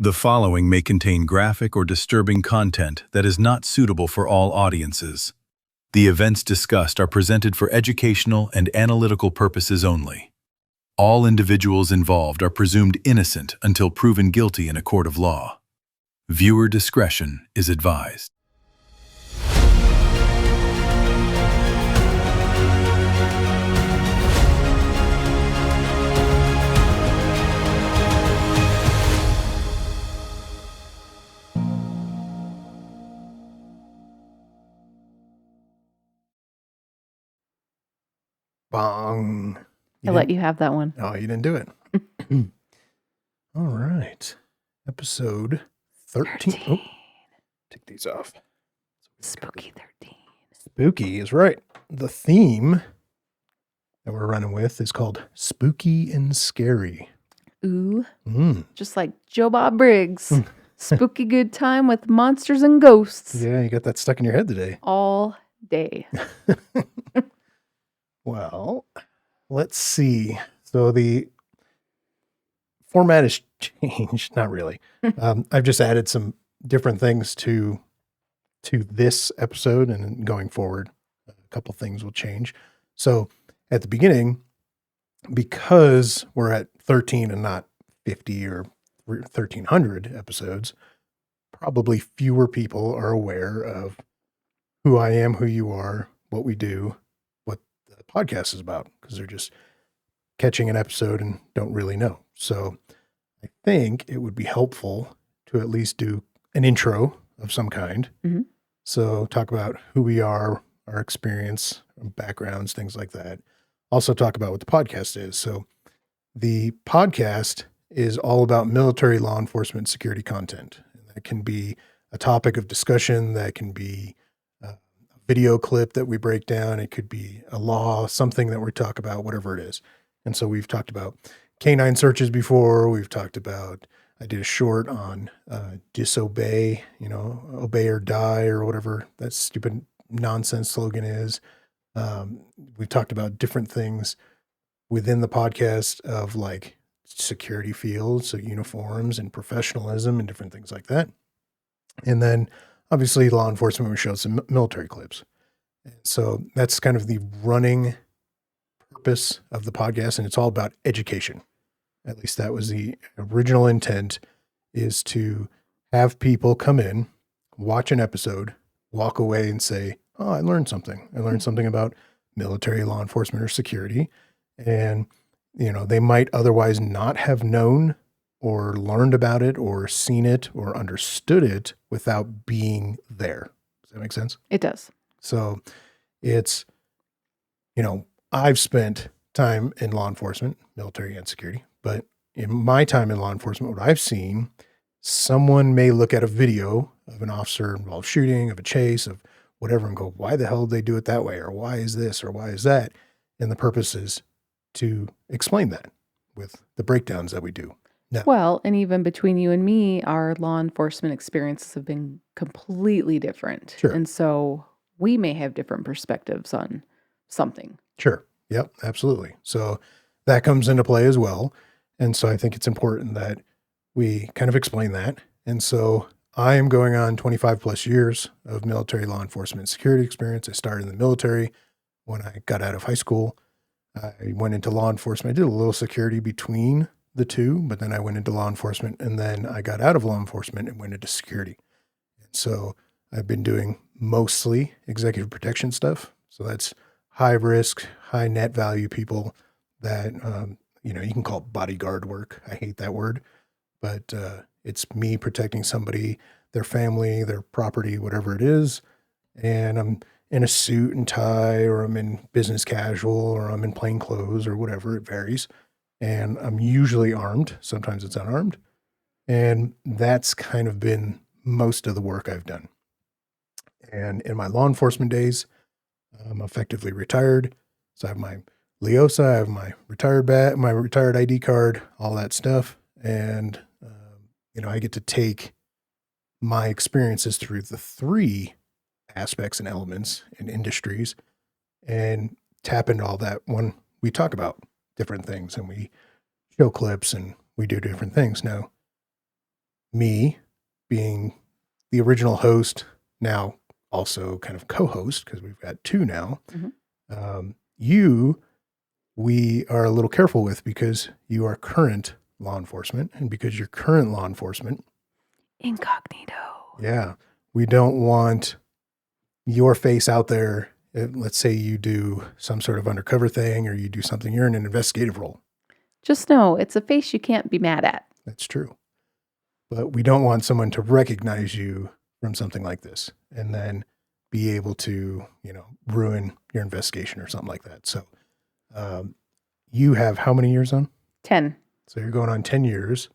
The following may contain graphic or disturbing content that is not suitable for all audiences. The events discussed are presented for educational and analytical purposes only. All individuals involved are presumed innocent until proven guilty in a court of law. Viewer discretion is advised. Bong. I let you have that one. Oh, you didn't do it. All right. Episode 13. Oh, take these off. Spooky 13. Spooky is right. The theme that we're running with is called Spooky and Scary. Ooh. Just like Joe Bob Briggs. Spooky good time with monsters and ghosts. Yeah, you got that stuck in your head today. All day. Well, let's see. So the format has changed. Not really. I've just added some different things to this episode, and then going forward, a couple things will change. So at the beginning, because we're at 13 and not 50 or 1,300 episodes, probably fewer people are aware of who I am, who you are, what we do, what the podcast is about, because they're just catching an episode and don't really know. So I think it would be helpful to at least do an intro of some kind. Mm-hmm. So talk about who we are, our experience, backgrounds, things like that. Also talk about what the podcast is. So the podcast is all about military, law enforcement, security content. And that can be a topic of discussion. That can be a video clip that we break down. It could be a law, something that we talk about, whatever it is. And so we've talked about canine searches before. We've talked about, I did a short on disobey, obey or die or whatever that stupid nonsense slogan is. We've talked about different things within the podcast of like security fields, so uniforms and professionalism and different things like that. And then obviously law enforcement, we showed some military clips. And so that's kind of the running purpose of the podcast. And it's all about education. At least that was the original intent, is to have people come in, watch an episode, walk away and say, oh, I learned something. I learned something about military, law enforcement, or security. And, they might otherwise not have known or learned about it or seen it or understood it without being there. Does that make sense? It does. So it's, I've spent time in law enforcement, military and security, but in my time in law enforcement, what I've seen, someone may look at a video of an officer involved shooting, of a chase, of whatever, and go, why the hell did they do it that way? Or why is this? Or why is that? And the purpose is to explain that with the breakdowns that we do. Now, Well, and even between you and me, our law enforcement experiences have been completely different. Sure. And so we may have different perspectives on something. sure. Yep, absolutely. So that comes into play as well. And so I think it's important that we kind of explain that. And so I am going on 25 plus years of military law enforcement and security experience. I started in the military when I got out of high school. I went into law enforcement. I did a little security between the two, but then I went into law enforcement, and then I got out of law enforcement and went into security. And so I've been doing mostly executive protection stuff. So that's high risk, high net value people that, you can call it bodyguard work. I hate that word, but it's me protecting somebody, their family, their property, whatever it is. And I'm in a suit and tie, or I'm in business casual, or I'm in plain clothes, or whatever. It varies. And I'm usually armed. Sometimes it's unarmed. And that's kind of been most of the work I've done. And in my law enforcement days, I'm effectively retired. So I have my Leosa, I have my retired ID card, all that stuff. And, I get to take my experiences through the three aspects and elements and industries and tap into all that when we talk about different things and we show clips and we do different things. Now, me being the original host, now also kind of co-host, because we've got two now. You, we are a little careful with because you are current law enforcement, and because you're current law enforcement, Incognito. yeah, we don't want your face out there. Let's say you do some sort of undercover thing, or you do something, you're in an investigative role. Just know it's a face you can't be mad at. That's true. But we don't want someone to recognize you from something like this and then be able to, ruin your investigation or something like that. So you have how many years on? 10. So you're going on 10 years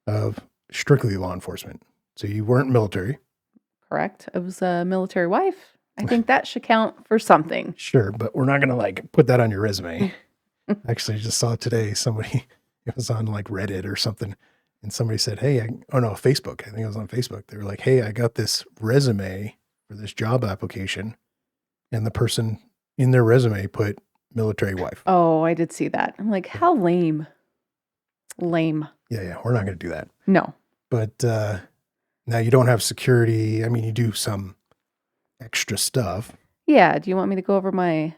of strictly law enforcement. So you weren't military. Correct. I was a military wife. I think that should count for something. Sure, but we're not going to put that on your resume. Actually, I just saw today somebody, it was on Reddit or something, and somebody said, hey, Facebook. I think it was on Facebook. They were like, hey, I got this resume for this job application. And the person in their resume put military wife. Oh, I did see that. I'm like, how lame. Lame. Yeah, we're not going to do that. No. But now you don't have security. I mean, you do some extra stuff. Yeah. Do you want me to go over my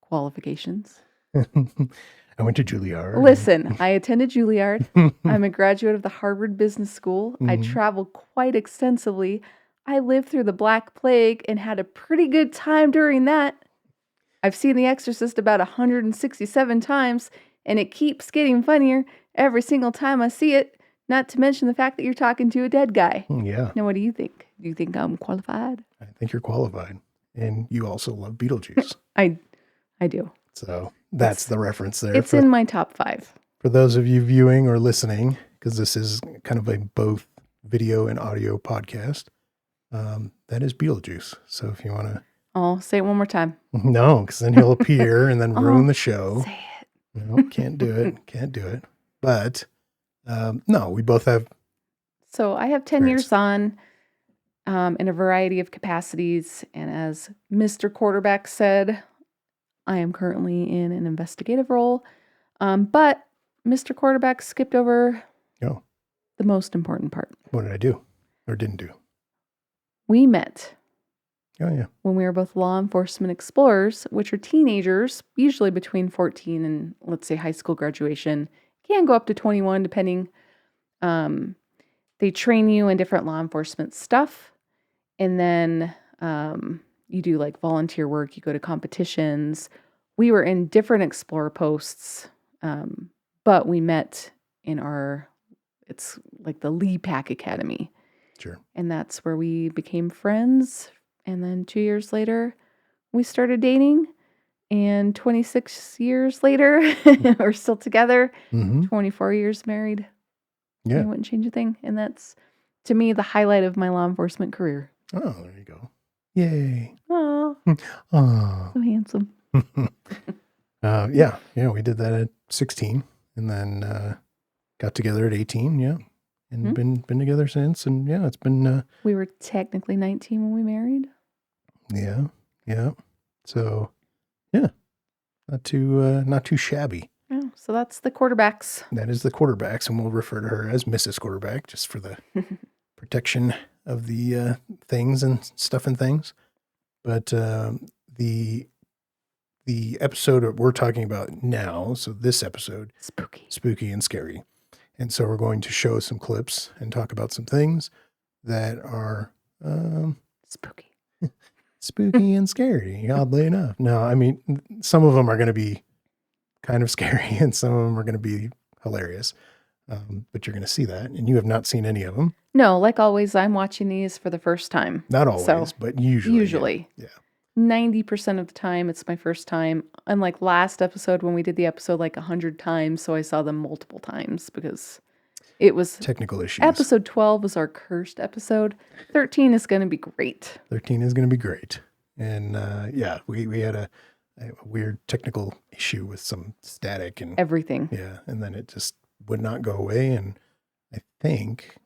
qualifications? I went to Juilliard. Listen, I attended Juilliard. I'm a graduate of the Harvard Business School. I traveled quite extensively. I lived through the Black Plague and had a pretty good time during that. I've seen The Exorcist about 167 times, and it keeps getting funnier every single time I see it, not to mention the fact that you're talking to a dead guy. Yeah. Now, what do you think? Do you think I'm qualified? I think you're qualified. And you also love Beetlejuice. I do. So that's the reference there. It's in my top 5. For those of you viewing or listening, because this is kind of a both video and audio podcast, that is Beetlejuice. So if you want to... Oh, say it one more time. No, because then he'll appear and then ruin the show. Say it. No, can't do it. Can't do it. But no, we both have... So I have 10 years on in a variety of capacities. And as Mr. Quarterback said, I am currently in an investigative role. But Mr. Quarterback skipped over the most important part. What did I do or didn't do? We met. Oh, yeah. When we were both law enforcement explorers, which are teenagers, usually between 14 and, let's say, high school graduation. Can go up to 21, depending. They train you in different law enforcement stuff. And then you do volunteer work. You go to competitions. We were in different explorer posts, but we met in it's like the Lee Pack Academy. Sure. And that's where we became friends. And then 2 years later, we started dating. And 26 years later, we're still together. 24 years married. Yeah. I wouldn't change a thing. And that's, to me, the highlight of my law enforcement career. Oh, there you go. Yay. Oh, Oh. so handsome. Yeah, we did that at 16 and then got together at 18. Yeah. And been together since. And yeah, it's been... we were technically 19 when we married. Yeah. So, yeah, not too shabby. Yeah, so that's the quarterbacks. That is the quarterbacks, and we'll refer to her as Mrs. Quarterback just for the protection of the things and stuff and things. But the episode that we're talking about now, so this episode, spooky and scary. And so we're going to show some clips and talk about some things that are spooky and scary, oddly enough. No, I mean, some of them are going to be kind of scary and some of them are going to be hilarious. But you're going to see that, and you have not seen any of them. No, like always, I'm watching these for the first time. Not always, but usually. Usually. Yeah. 90% of the time, it's my first time. Unlike last episode when we did the episode 100 times, so I saw them multiple times because it was... technical issues. Episode 12 was our cursed episode. 13 is going to be great. 13 is going to be great. And we had a weird technical issue with some static and... everything. Yeah, and then it just would not go away. And I think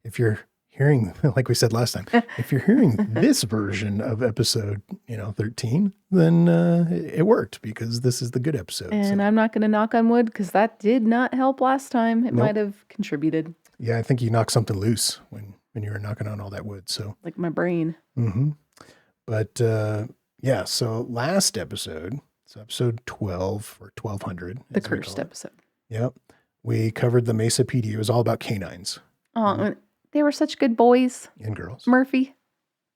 if you're hearing, like we said last time, if you're hearing this version of episode, 13, then it worked because this is the good episode. And I'm not going to knock on wood because that did not help last time. It Nope. might have contributed. Yeah, I think you knocked something loose when you were knocking on all that wood. So Like my brain. Mm-hmm. But yeah, so last episode, it's episode 12 or 1200. The as we cursed call it. episode. Yep. We covered the Mesa PD. It was all about canines Oh, they were such good boys. and girls. Murphy.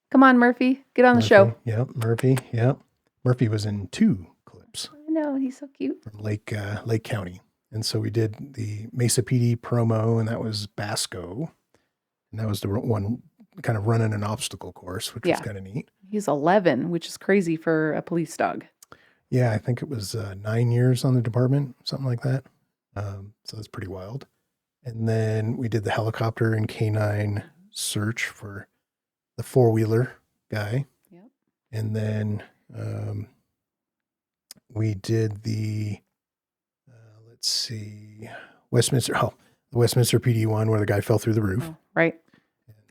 Come on, Murphy. Get on the show. Yep. Murphy. Yep. Murphy was in 2 clips I know. He's so cute. from Lake County. And so we did the Mesa PD promo, and that was Basco. And that was the one kind of running an obstacle course, which was kind of neat. He's 11, which is crazy for a police dog. Yeah, I think it was 9 years on the department, something like that. So that's pretty wild. And then we did the helicopter and canine search for the 4-wheeler guy. Yep. And then we did the, let's see, the Westminster PD one where the guy fell through the roof. Oh, right.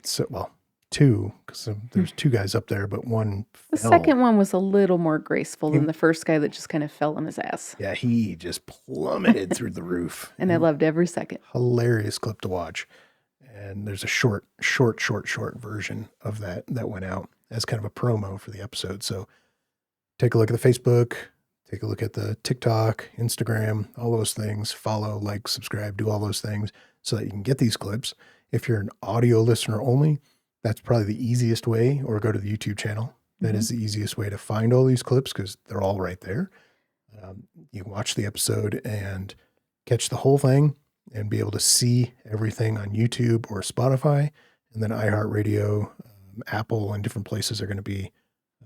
So, well, 2, because there's 2 guys up there, but one The fell. second one was a little more graceful than the first guy that just kind of fell on his ass. Yeah, he just plummeted through the roof. And I loved every second. Hilarious clip to watch. And there's a short version of that went out as kind of a promo for the episode. So take a look at the Facebook, take a look at the TikTok, Instagram, all those things. Follow, like, subscribe, do all those things so that you can get these clips. If you're an audio listener only, that's probably the easiest way, or go to the YouTube channel. That is the easiest way to find all these clips because they're all right there. You can watch the episode and catch the whole thing and be able to see everything on YouTube or Spotify. And then iHeartRadio, Apple, and different places are going to be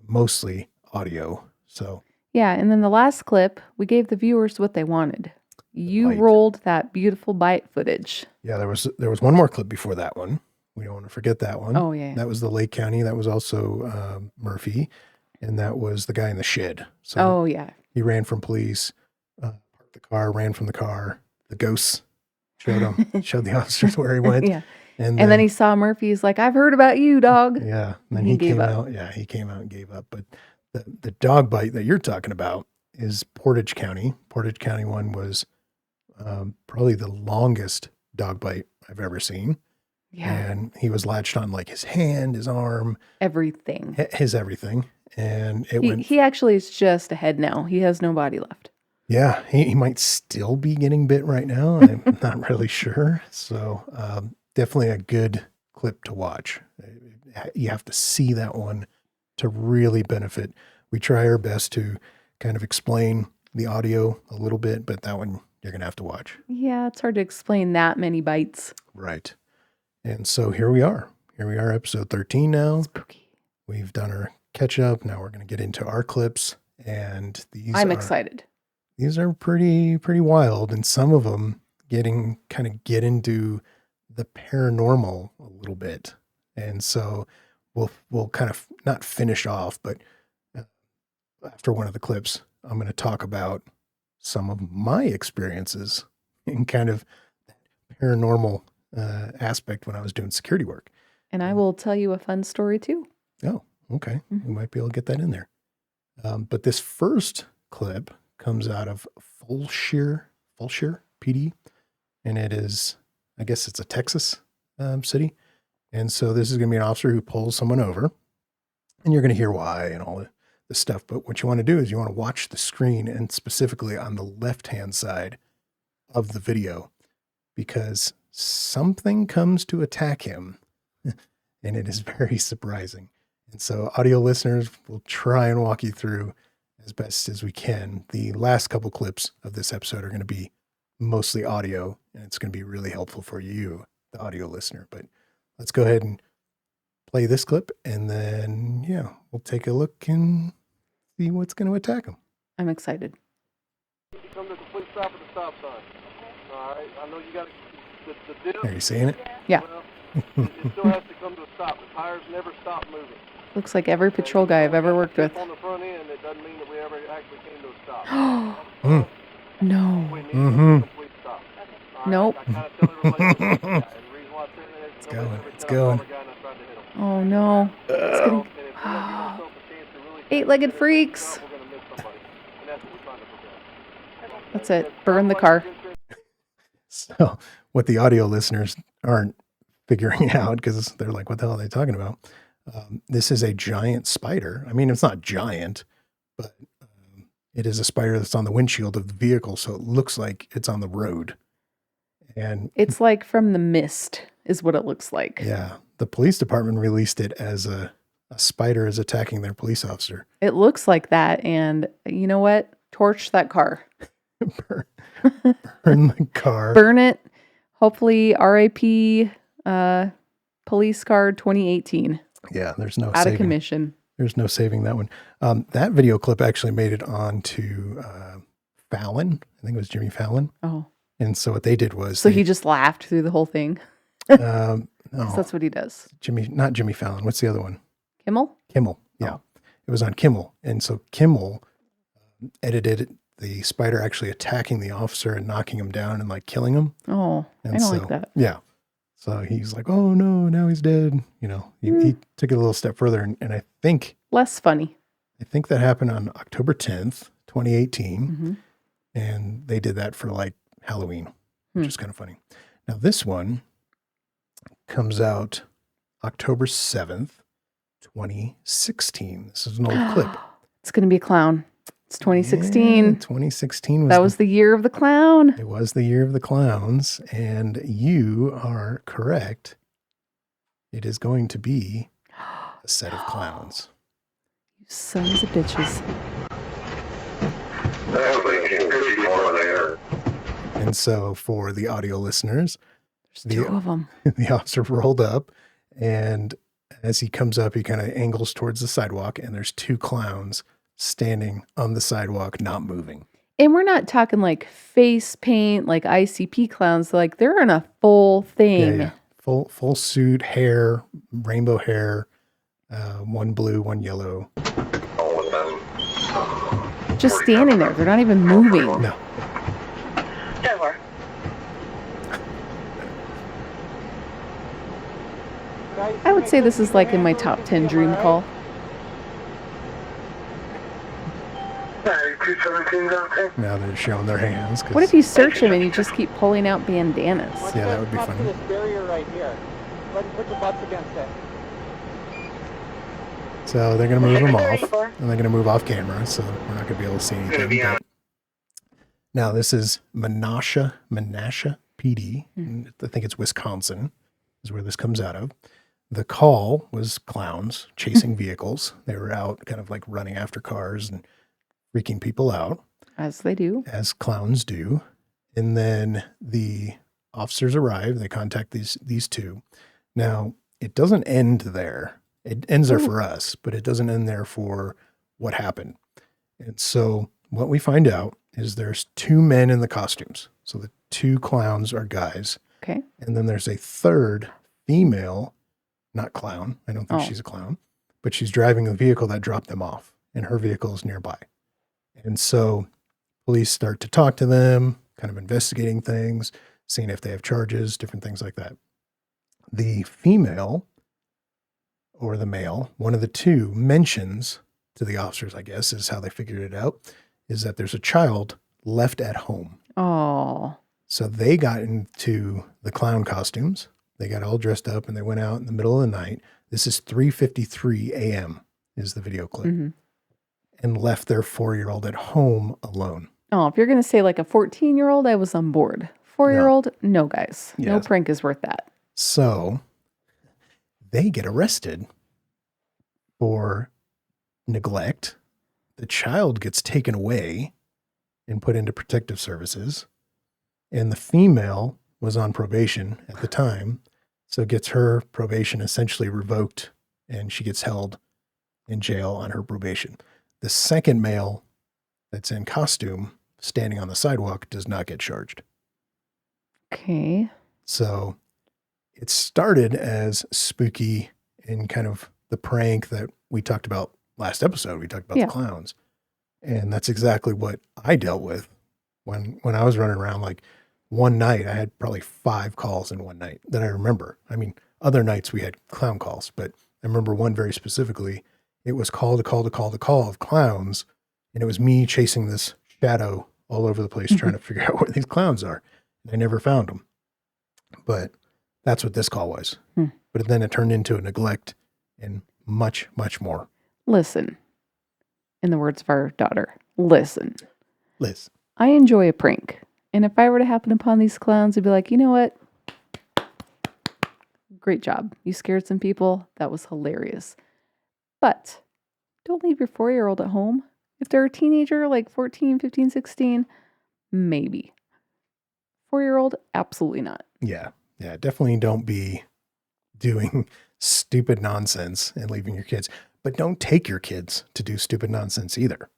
mostly audio. So Yeah, and then the last clip, we gave the viewers what they wanted. You bite. rolled that beautiful bite footage. yeah, there was one more clip before that one. We don't want to forget that one. Oh, yeah. That was the Lake County. That was also Murphy. And that was the guy in the shed. So Oh, yeah. he ran from police, parked the car, ran from the car. The ghosts showed the officers where he went. Yeah. And And then he saw Murphy. He's like, I've heard about you, dog. yeah, and then he he gave came up. out. Yeah, he came out and gave up. But the dog bite that you're talking about is Portage County. Portage County one was probably the longest dog bite I've ever seen. Yeah. And he was latched on like his hand, his arm, Everything. his everything. And it went, He actually is just a head now. He has no body left. yeah, he might still be getting bit right now. I'm not really sure. So definitely a good clip to watch. You have to see that one to really benefit. We try our best to kind of explain the audio a little bit, but that one you're going to have to watch. Yeah, it's hard to explain that many bites. Right. And so here we are. Here we are, episode 13 now. Spooky. We've done our catch up. Now we're going to get into our clips. And I'm excited. These are pretty wild. And some of them get into the paranormal a little bit. And so we'll kind of not finish off, but after one of the clips, I'm going to talk about some of my experiences in kind of paranormal aspect when I was doing security work. And I will tell you a fun story too. Oh, okay. Mhm. We might be able to get that in there. But this first clip comes out of Fulshire PD. And it is, I guess it's a Texas city. And so this is going to be an officer who pulls someone over. And you're going to hear why and all the stuff. But what you want to do is you want to watch the screen, and specifically on the left-hand side of the video, because something comes to attack him. And it is very surprising. And so audio listeners will try and walk you through as best as we can. The last couple clips of this episode are going to be mostly audio, and it's going to be really helpful for you, the audio listener. But let's go ahead and play this clip, and then, yeah, we'll take a look and see what's going to attack him. I'm excited. Come to a complete stop at the stop sign. All right, I know you got the dip. Are you seeing it? Yeah. Well, it still has to come to a stop. The tires never stop moving. Looks like every patrol guy I've ever worked with. On the front end, it doesn't mean that we ever actually came to a stop. No. We need a complete stop. All right, Nope. I kind of tell everybody, and the reason why I say that is It's going. It's going. Oh no. It's gonna. Eight-legged freaks. That's it. Burn the car. So what the audio listeners aren't figuring out, because they're like, what the hell are they talking about? This is a giant spider. I mean, it's not giant, but it is a spider that's on the windshield of the vehicle. So it looks like it's on the road. And It's like from The Mist is what it looks like. yeah, the police department released it as a spider is attacking their police officer. It looks like that. And you know what? Torch that car. Burn the car. Burn it. Hopefully RIP police car 2018. Yeah, there's no Out saving. of commission. There's no saving that one. That video clip actually made it on to Fallon. I think it was Jimmy Fallon. Oh. And so what they did was So he just laughed through the whole thing. no, 'Cause that's what he does. not Jimmy Fallon. What's the other one? Kimmel? Kimmel. Yeah. Oh. It was on Kimmel. And so Kimmel edited the spider actually attacking the officer and knocking him down and like killing him. Oh, And I don't so, like that. Yeah. So he's like, oh no, now he's dead. You know, he took it a little step further. And I think Less funny. that happened on October 10th, 2018. Mm-hmm. And they did that for like Halloween, which is kind of funny. Now this one comes out October 7th, 2016. This is an old clip. It's going to be a clown. It's 2016. Yeah, 2016 That was the year of the clown. It was the year of the clowns, and you are correct. It is going to be a set of clowns. You sons of bitches. And so for the audio listeners, There's two of them. the officer rolled up, and as he comes up, he kind of angles towards the sidewalk, and there's two clowns standing on the sidewalk, not moving. And we're not talking like face paint, like ICP clowns. Like they're in a full thing. Yeah. Full suit, hair, rainbow hair, one blue, one yellow. Just standing there. They're not even moving. No. I would say this is like in my top 10 dream call. Now they're showing their hands. What if you search him and you just keep pulling out bandanas? Yeah, that would be funny. This barrier right here. Go ahead and put your butts against it. So they're going to move them off, and they're going to move off camera, so we're not going to be able to see anything. But now this is Menasha PD. I think it's Wisconsin is where this comes out of. The call was clowns chasing vehicles. They were out kind of like running after cars and freaking people out. As they do. As clowns do. And then the officers arrive. They contact these two. Now, it doesn't end there. It ends there for us, but it doesn't end there for what happened. And so what we find out is there's two men in the costumes. So the two clowns are guys. Okay. And then there's a third female, not clown. I don't think she's a clown, but she's driving the vehicle that dropped them off, and her vehicle is nearby. And so police start to talk to them, kind of investigating things, seeing if they have charges, different things like that. The female or the male, one of the two, mentions to the officers, I guess, is how they figured it out, is that there's a child left at home. Oh. So they got into the clown costumes. They got all dressed up and they went out in the middle of the night. This is 3:53 a.m. is the video clip. Mm-hmm. And left their 4-year-old at home alone. Oh, if you're going to say like a 14-year-old, I was on board. 4-year-old, no, guys. No Yes. prank is worth that. So they get arrested for neglect. The child gets taken away and put into protective services. And the female was on probation at the time. So gets her probation essentially revoked and she gets held in jail on her probation. The second male that's in costume standing on the sidewalk does not get charged. Okay. So it started as spooky and kind of the prank that we talked about last episode. We talked about the clowns. And that's exactly what I dealt with when I was running around. Like one night, I had probably 5 calls in one night that I remember. I mean, other nights we had clown calls, but I remember one very specifically. It was call of clowns, and it was me chasing this shadow all over the place trying to figure out where these clowns are. I never found them, but that's what this call was. But then it turned into a neglect and much, much more. Listen, in the words of our daughter, listen. Liz. I enjoy a prank. And if I were to happen upon these clowns, I'd be like, you know what? Great job. You scared some people. That was hilarious. But don't leave your 4-year-old at home. If they're a teenager, like 14, 15, 16, maybe. 4-year-old, absolutely not. Yeah. Yeah. Definitely don't be doing stupid nonsense and leaving your kids, but don't take your kids to do stupid nonsense either.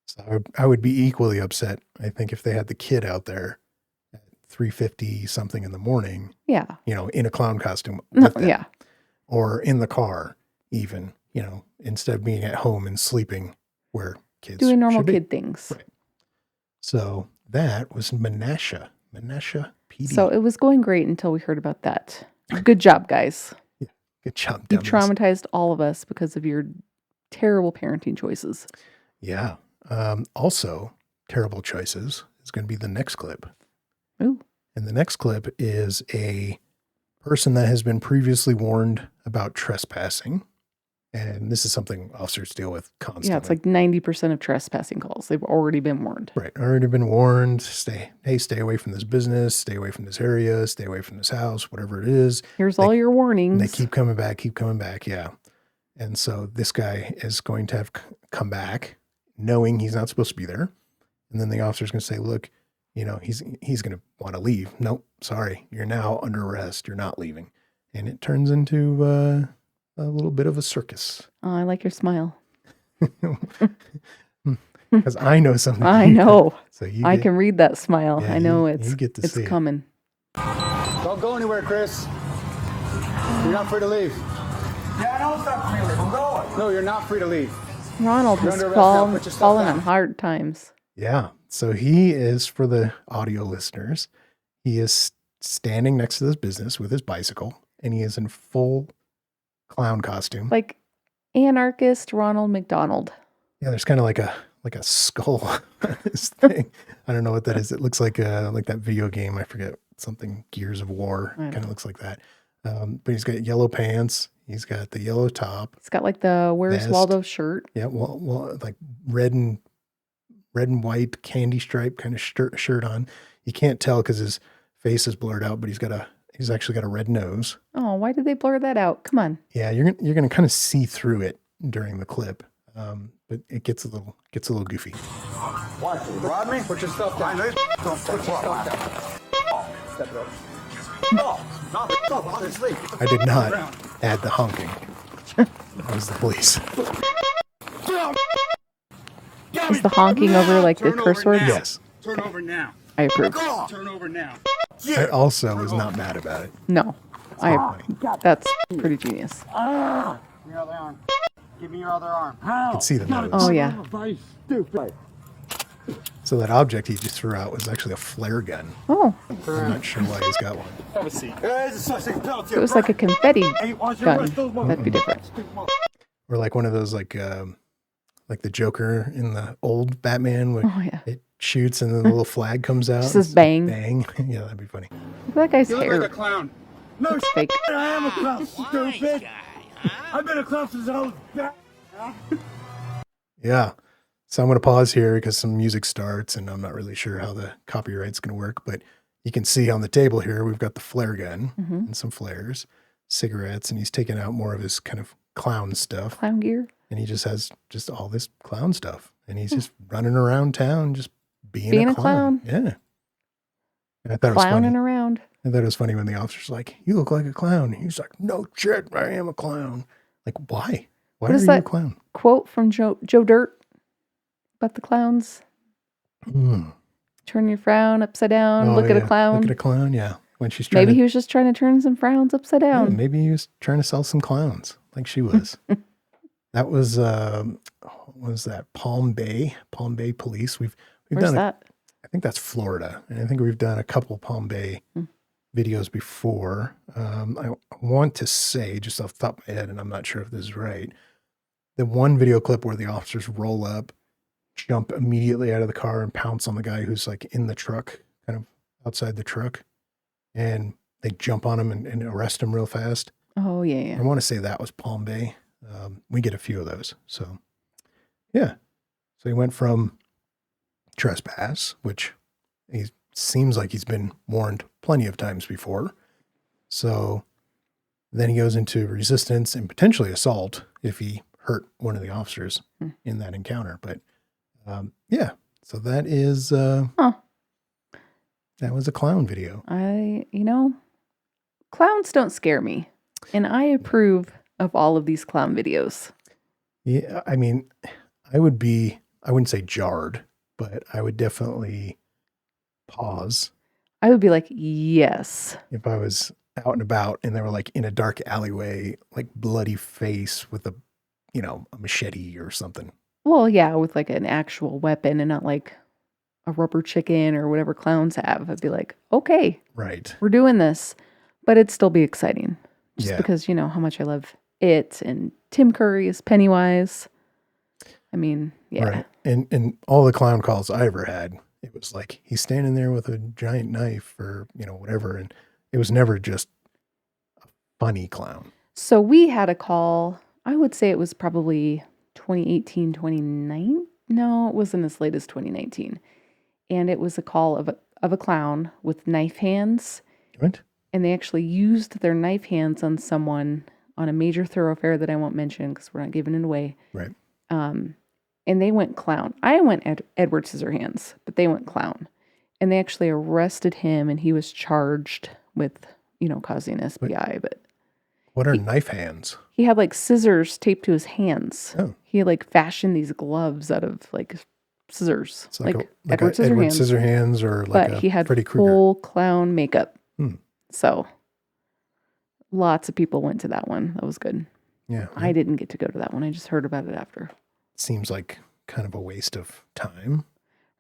So I would be equally upset, I think, if they had the kid out there at 3:50 something in the morning, Yeah. in a clown costume. No, with them, yeah. Or in the car, even, instead of being at home and sleeping where kids Doing normal should be. kid things. Right. So that was Menasha PD. So it was going great until we heard about that. Good job, guys. Good job, You've dummies. traumatized all of us because of your terrible parenting choices. Yeah. Also, terrible choices is going to be the next clip. Ooh. And the next clip is a person that has been previously warned about trespassing. And this is something officers deal with constantly. Yeah, it's like 90% of trespassing calls. They've already been warned. Right. Already been warned. Stay away from this business, stay away from this area, stay away from this house, whatever it is. Here's all your warnings. And they keep coming back. Yeah. And so this guy is going to have come back knowing he's not supposed to be there. And then the officer's going to say, look, he's going to want to leave. Nope. Sorry. You're now under arrest. You're not leaving. And it turns into a little bit of a circus. Oh, I like your smile. Because I know something. I know. So I can read that smile. Yeah, I know you get to it's see it. coming. Don't go anywhere, Chris. You're not free to leave. Yeah, I know something really. I'm going. No, you're not free to leave. Ronald You're has under arrest now. Put your stuff fallen down. on hard times. Yeah. So he is, for the audio listeners, he is standing next to this business with his bicycle, and he is in full clown costume. Like anarchist Ronald McDonald. Yeah, there's kind of like a skull on this thing. I don't know what that is. It looks like that video game. I forget, something Gears of War. I know. Kind of looks like that. But he's got yellow pants. He's got the yellow top. He's got like the Where's Vest. Waldo shirt. Yeah, well, like red and white candy stripe kind of shirt on. You can't tell because his face is blurred out, but he's actually got a red nose. Oh, why did they blur that out? Come on. Yeah, you're gonna kind of see through it during the clip, but it gets a little goofy. What? Rob me? Put your stuff down. Put your stuff down. Step it up. No, honestly. I did not add the honking. That was the police. Is the honking over like the curse words? Yes, Turn over now. I approve. Turn over now. I also was not mad about it. No. That's pretty genius. Give me your other arm. Give me your other arm. You can see the nose. Oh yeah. Stupid. So that object he just threw out was actually a flare gun. Oh, I'm not sure why he's got one. Have a seat. if it was like a confetti gun, that'd be different. Or like one of those like the Joker in the old Batman where Oh yeah. it shoots and then the little flag comes out. Just says It's bang. Bang. Yeah, that'd be funny. Look at that guy's You look hair. like a clown. No, It's fake. I am a clown, stupid. I've been a clown since I was back. Yeah. So I'm going to pause here because some music starts and I'm not really sure how the copyright's going to work, but you can see on the table here, we've got the flare gun and some flares, cigarettes, and he's taking out more of his kind of clown stuff. Clown gear. And he just has just all this clown stuff and he's just running around town, just being Being a a clown. clown. Yeah. And I thought it was Clowning funny. around. I thought it was funny when the officer's like, you look like a clown. He's like, no shit, I am a clown. Like, why? Why What are is you a that? clown? Quote from Joe Dirt about the clowns. Mm. Turn your frown upside down. Oh, Look at a yeah. clown. Look at a clown, yeah. When she's trying Maybe to, he was just trying to turn some frowns upside yeah, down. maybe he was trying to sell some clowns like she was. That was, what was that? Palm Bay Police. We've Where's done that? I think that's Florida. And I think we've done a couple Palm Bay videos before. I want to say, just off the top of my head, and I'm not sure if this is right, the one video clip where the officers roll up, jump immediately out of the car and pounce on the guy who's like in the truck, kind of outside the truck, and they jump on him and arrest him real fast. Oh, yeah. I want to say that was Palm Bay. We get a few of those. So, yeah. So he went from trespass, which he seems like he's been warned plenty of times before. So then he goes into resistance and potentially assault if he hurt one of the officers in that encounter. But yeah, so that is that was a clown video. Clowns don't scare me, and I approve of all of these clown videos. Yeah, I mean, I wouldn't say jarred, but I would definitely pause. I would be like, yes. If I was out and about and they were like in a dark alleyway, like bloody face with a machete or something. Well, yeah, with like an actual weapon and not like a rubber chicken or whatever clowns have. I'd be like, okay, right, we're doing this. But it'd still be exciting just Yeah. because you know how much I love it and Tim Curry is Pennywise. I mean, yeah. Right. And all the clown calls I ever had, it was like he's standing there with a giant knife or, whatever. And it was never just a funny clown. So we had a call, I would say it was probably 2018, 2019. No, it wasn't as late as 2019. And it was a call of a clown with knife hands. What? And they actually used their knife hands on someone on a major thoroughfare that I won't mention because we're not giving it away. Right. And they went clown. I went Edward Scissorhands, but they went clown. And they actually arrested him and he was charged with, causing SBI. But What are knife hands? he had like scissors taped to his hands. Oh. He had like fashioned these gloves out of like scissors. It's like Edward a Edward Scissorhands. Scissorhands or like But a he had Freddy Krueger. full clown makeup. Hmm. So lots of people went to that one. That was good. Yeah. I didn't get to go to that one. I just heard about it after. Seems like kind of a waste of time.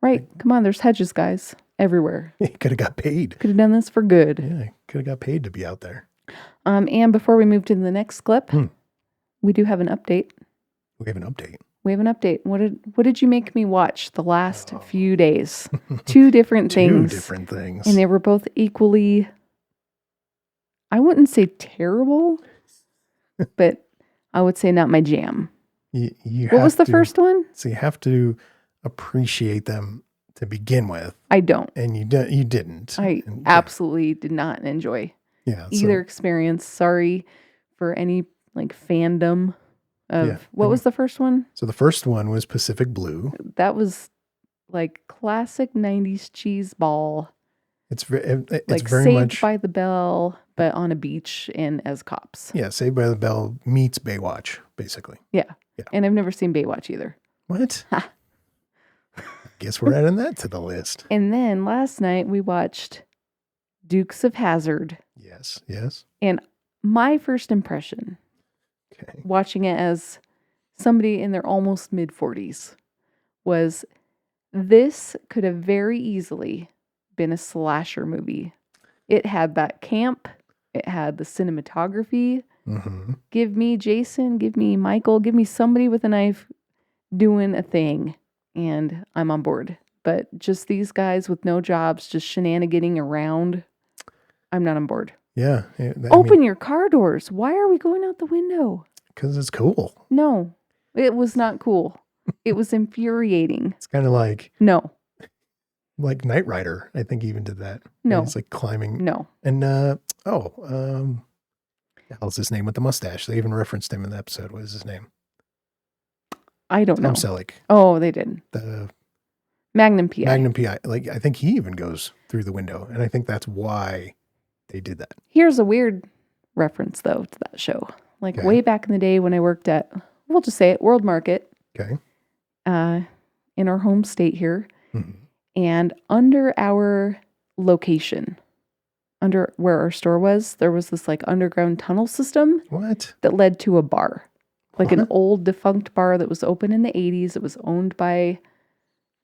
Right. Come on. There's hedges, guys, everywhere. He could have got paid. Could have done this for good. Yeah, he could have got paid to be out there. And before we move to the next clip, we do have an update. We have an update. We have an update. What did you make me watch the last few days? Two different things. Two different things. And they were both equally, I wouldn't say terrible, but I would say not my jam. What was the first one? So you have to appreciate them to begin with. I don't. And you didn't. I absolutely did not enjoy either experience. Sorry for any like fandom of what was the first one? So the first one was Pacific Blue. That was like classic 90s cheese ball. It's very Saved much by the Bell, but on a beach and as cops. Yeah, Saved by the Bell meets Baywatch, basically. Yeah. And I've never seen Baywatch either. What? Guess we're adding that to the list. And then last night we watched Dukes of Hazzard. Yes. And my first impression, watching it as somebody in their almost mid-40s, was this could have very easily been a slasher movie. It had that camp. It had the cinematography. Mm-hmm. Give me Jason, give me Michael, give me somebody with a knife doing a thing, and I'm on board. But just these guys with no jobs, just shenaniganing around, I'm not on board. Yeah. Open your car doors. Why are we going out the window? Because it's cool. No, it was not cool. It was infuriating. It's kind of like... No. Like Knight Rider, I think even did that. No. It's like climbing. No. And, the hell's his name with the mustache? They even referenced him in the episode. What is his name? I don't know. Tom Selleck. Oh, they did. The Magnum PI. Magnum PI. Like, I think he even goes through the window. And I think that's why they did that. Here's a weird reference, though, to that show. Like way back in the day when I worked at, we'll just say it, World Market. Okay. In our home state here. Mm-hmm. And under our location, under where our store was, there was this like underground tunnel system. What? That led to a bar. Like an old defunct bar that was open in the 80s. It was owned by,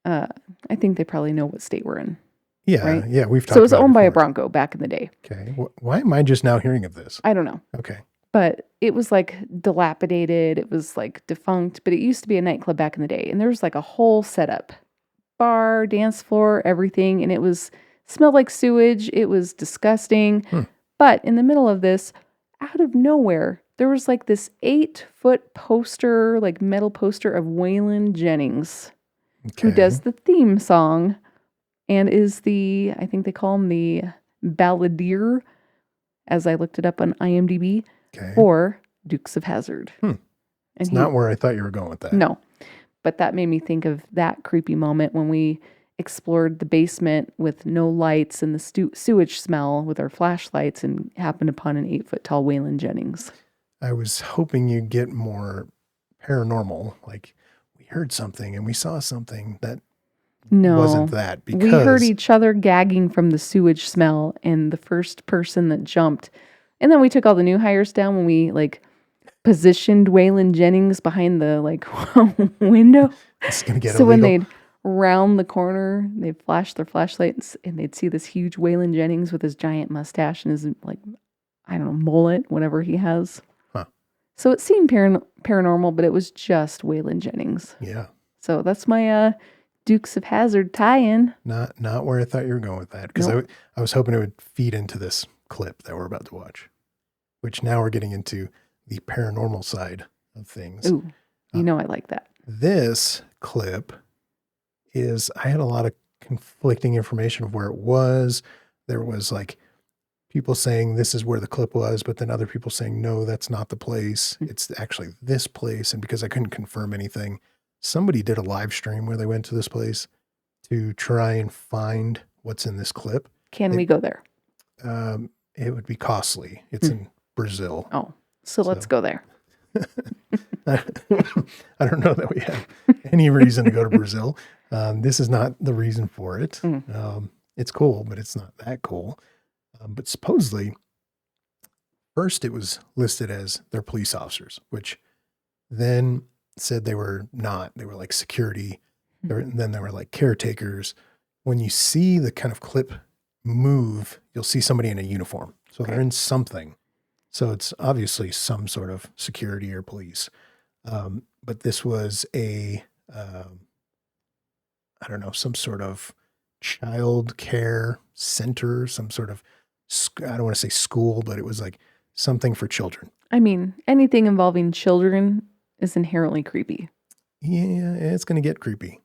I think they probably know what state we're in. Yeah, right? yeah, we've talked So it was about it owned by a before. Bronco back in the day. Okay. Why am I just now hearing of this? I don't know. Okay. But it was like dilapidated. It was like defunct, but it used to be a nightclub back in the day. And there was like a whole setup, bar, dance floor, everything. And it was smelled like sewage. It was disgusting. But in the middle of this, out of nowhere, there was like this 8-foot poster, like metal poster of Waylon Jennings, who does the theme song and is I think they call him the balladeer, as I looked it up on IMDb, for Dukes of Hazzard. And it's not where I thought you were going with that. No, but that made me think of that creepy moment when we explored the basement with no lights and the sewage smell with our flashlights and happened upon an 8-foot tall Waylon Jennings. I was hoping you'd get more paranormal, like we heard something and we saw something that wasn't that. Because we heard each other gagging from the sewage smell, and the first person that jumped, and then we took all the new hires down when we like positioned Waylon Jennings behind the like window. It's gonna get so illegal. when they'd round the corner, they'd flash their flashlights and they'd see this huge Waylon Jennings with his giant mustache and his like, I don't know, mullet, whatever he has. So it seemed paranormal, but it was just Waylon Jennings. Yeah. So that's my Dukes of Hazzard tie-in. Not where I thought you were going with that, because I was hoping it would feed into this clip that we're about to watch, which now we're getting into the paranormal side of things. Ooh, I like that. This clip I had a lot of conflicting information of where it was. There was like people saying this is where the clip was, but then other people saying, no, that's not the place. It's actually this place. And because I couldn't confirm anything, somebody did a live stream where they went to this place to try and find what's in this clip. Can we go there? It would be costly. It's in Brazil. Oh, so let's go there. I don't know that we have any reason to go to Brazil. This is not the reason for it. It's cool, but it's not that cool. But supposedly, first it was listed as they're police officers, which then said they were not. They were like security. And then they were like caretakers. When you see the kind of clip move, you'll see somebody in a uniform. So they're in something. So it's obviously some sort of security or police. But this was some sort of child care center, some sort of, I don't want to say school, but it was like something for children. I mean, anything involving children is inherently creepy. Yeah, it's going to get creepy.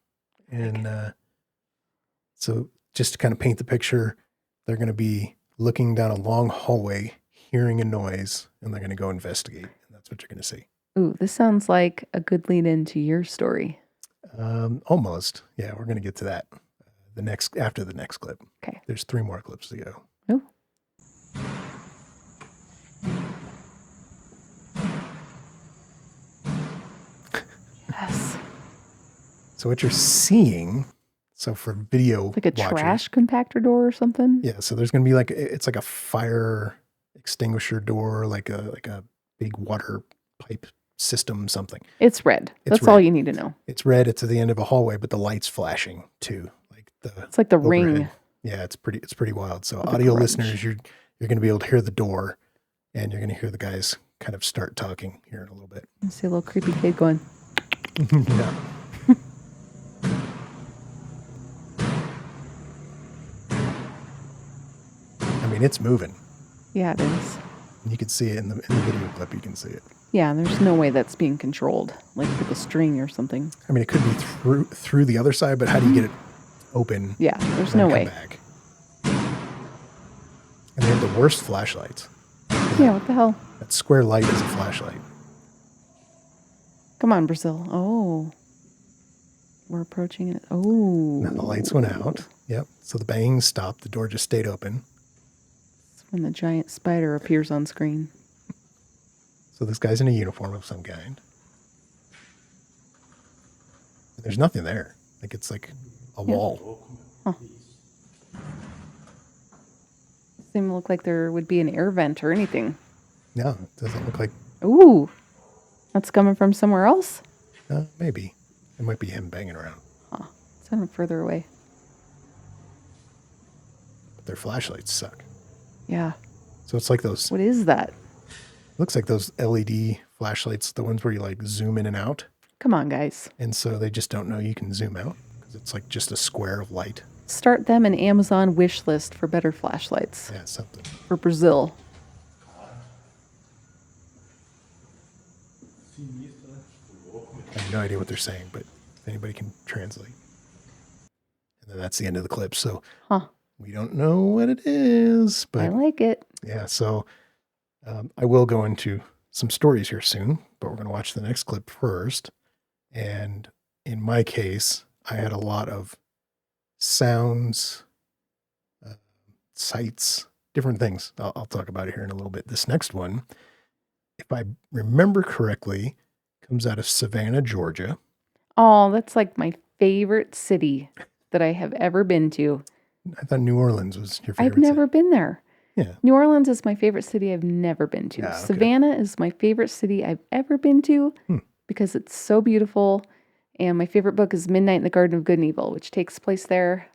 And so just to kind of paint the picture, they're going to be looking down a long hallway, hearing a noise, and they're going to go investigate. And that's what you're going to see. Ooh, this sounds like a good lead into your story. Almost. Yeah, we're going to get to that after the next clip. Okay. There's 3 more clips to go. Oh. Yes. So what you're seeing, so for video Like a watchers, trash compactor door or something? yeah, so there's going to be it's like a fire extinguisher door, like a big water pipe system, something. It's red. That's all you need to know. It's red. It's at the end of a hallway, but the light's flashing too. It's like the overhead. ring. Yeah, it's pretty wild. So Like a audio grunge. listeners, you're going to be able to hear the door, and you're going to hear the guys kind of start talking here in a little bit. I see a little creepy kid going. Yeah. I mean, it's moving. Yeah, it is. You can see it in the video clip. You can see it. Yeah, and there's no way that's being controlled, like with a string or something. I mean, it could be through the other side, but how do you get it open? Yeah, there's and no come way. back? And they have the worst flashlights. Yeah, what the hell? That square light is a flashlight. Come on, Brazil. Oh. We're approaching it. Oh. Now the lights went out. Yep. So the bang stopped. The door just stayed open. It's when the giant spider appears on screen. So this guy's in a uniform of some kind. And there's nothing there. Like it's like a wall. Huh. Doesn't look like there would be an air vent or anything. No, it doesn't look like. Ooh. That's coming from somewhere else? Maybe. It might be him banging around. Huh. Sounded further away. their flashlights suck. Yeah. So it's like those, What is that? looks like those LED flashlights, the ones where you like zoom in and out. Come on, guys. And so they just don't know you can zoom out because it's like just a square of light. Start them an Amazon wish list for better flashlights Yeah, something. for Brazil. I have no idea what they're saying, but if anybody can translate. And then that's the end of the clip. So we don't know what it is, but I like it. yeah. So I will go into some stories here soon, but we're going to watch the next clip first. And in my case, I had a lot of sounds, sights, different things. I'll talk about it here in a little bit. This next one, if I remember correctly, comes out of Savannah, Georgia. Oh, that's like my favorite city that I have ever been to. I thought New Orleans was your favorite. I've never been there. Yeah. New Orleans is my favorite city I've never been to. Ah, okay. Savannah is my favorite city I've ever been to because it's so beautiful. And my favorite book is Midnight in the Garden of Good and Evil, which takes place there.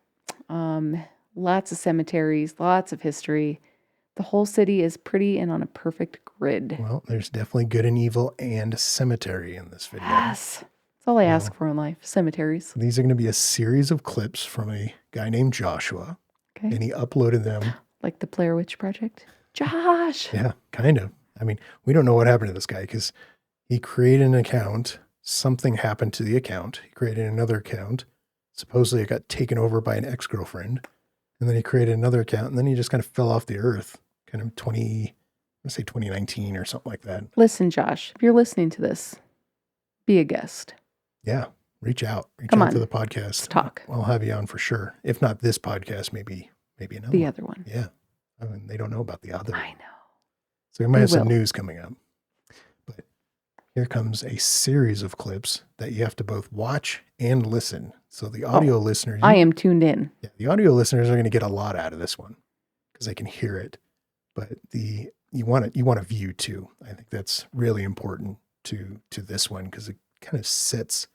Lots of cemeteries, lots of history. The whole city is pretty and on a perfect grid. Well, there's definitely good and evil and cemetery in this video. Yes. That's all I ask for in life, cemeteries. These are going to be a series of clips from a guy named Joshua. Okay. And he uploaded them. Like the Blair Witch Project. Josh! Yeah, kind of. I mean, we don't know what happened to this guy because he created an account. Something happened to the account. He created another account. Supposedly it got taken over by an ex-girlfriend. And then he created another account. And then he just kind of fell off the earth. Kind of 2019 or something like that. Listen, Josh, if you're listening to this, be a guest. Yeah, reach out. Reach Come out on, to the podcast. let's talk. I'll have you on for sure. If not this podcast, maybe another The one. other one. Yeah. I mean, they don't know about the other. I know. So we might have some will. news coming up. But here comes a series of clips that you have to both watch and listen. So the audio listeners, I am tuned in. yeah, the audio listeners are going to get a lot out of this one because they can hear it. But you want a view too. I think that's really important to this one because it kind of sets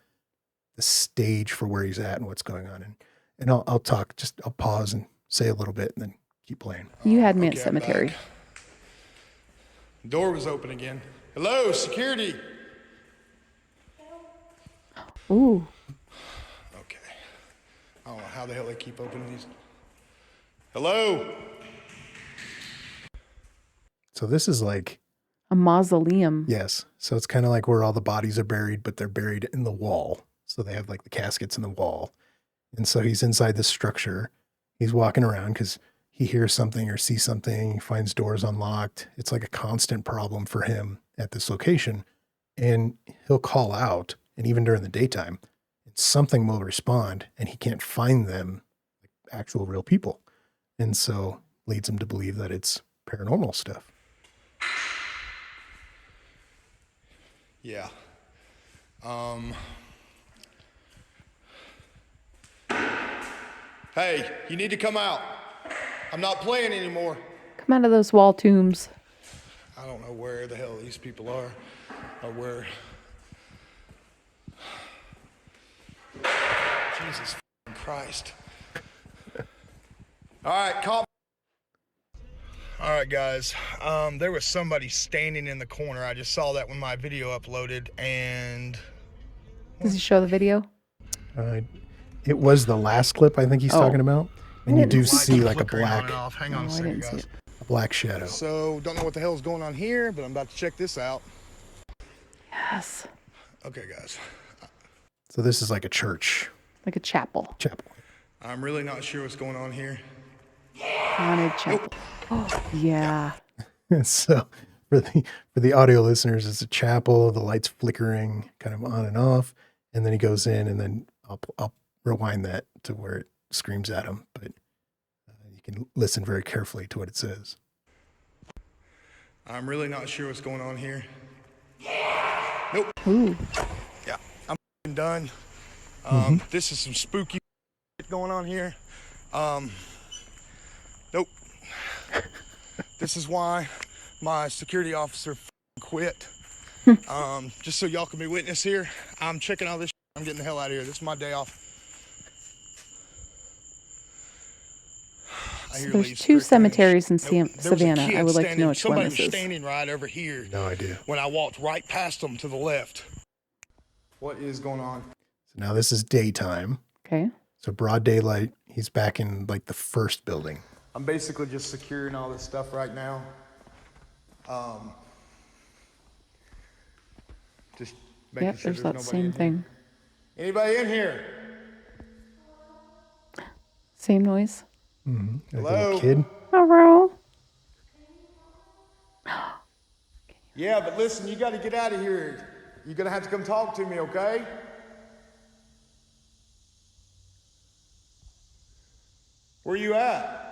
the stage for where he's at and what's going on. And I'll talk. I'll pause and say a little bit and then keep playing. You had me at Okay, I'm cemetery. back. Door was open again. Hello, security. Ooh. Okay. I don't know how the hell they keep opening these. Hello. So this is like, A mausoleum. yes. So it's kind of like where all the bodies are buried, but they're buried in the wall. So they have like the caskets in the wall. And so he's inside this structure. He's walking around because he hears something or sees something. He finds doors unlocked. It's like a constant problem for him at this location. And he'll call out, and even during the daytime, and something will respond, and he can't find them, like actual real people. And so leads him to believe that it's paranormal stuff. Yeah. Hey, you need to come out. I'm not playing anymore. Come out of those wall tombs. I don't know where the hell these people are or where. Jesus Christ. All right, calm. All right, guys. There was somebody standing in the corner. I just saw that when my video uploaded, and Does he show the video? It was the last clip I think he's talking about. And you do didn't see like a flickering on black, and off. Hang on Oh, a I second, didn't see guys. it. a black shadow. So, don't know what the hell's going on here, but I'm about to check this out. Yes. Okay, guys. So this is like a church Like a chapel. chapel. I'm really not sure what's going on here. Haunted chapel. Oh, yeah. So for the audio listeners, it's a chapel, the lights flickering kind of on and off. And then he goes in, and then I'll rewind that to where it screams at him. But you can listen very carefully to what it says. I'm really not sure what's going on here. Nope. Ooh. Yeah, I'm f***ing done. This is some spooky shit going on here. Nope. This is why my security officer f***ing quit. Just so y'all can be witness here. I'm checking all this shit. I'm getting the hell out of here. This is my day off. I hear There's leaves 2 trickling and cemeteries in Nope. There was a Savannah. I kid would like to standing- know which one somebody this was is. standing right over here No idea. when I walked right past them to the left. What is going on? So now this is daytime. Okay. So broad daylight. He's back in like the first building. I'm basically just securing all this stuff right now. Just making Yep, sure there's there's that nobody same in thing. Here. Anybody in here? Same noise. Like a Hello? little kid. Hello. Yeah, but listen, you got to get out of here. You're going to have to come talk to me, okay? Where you at?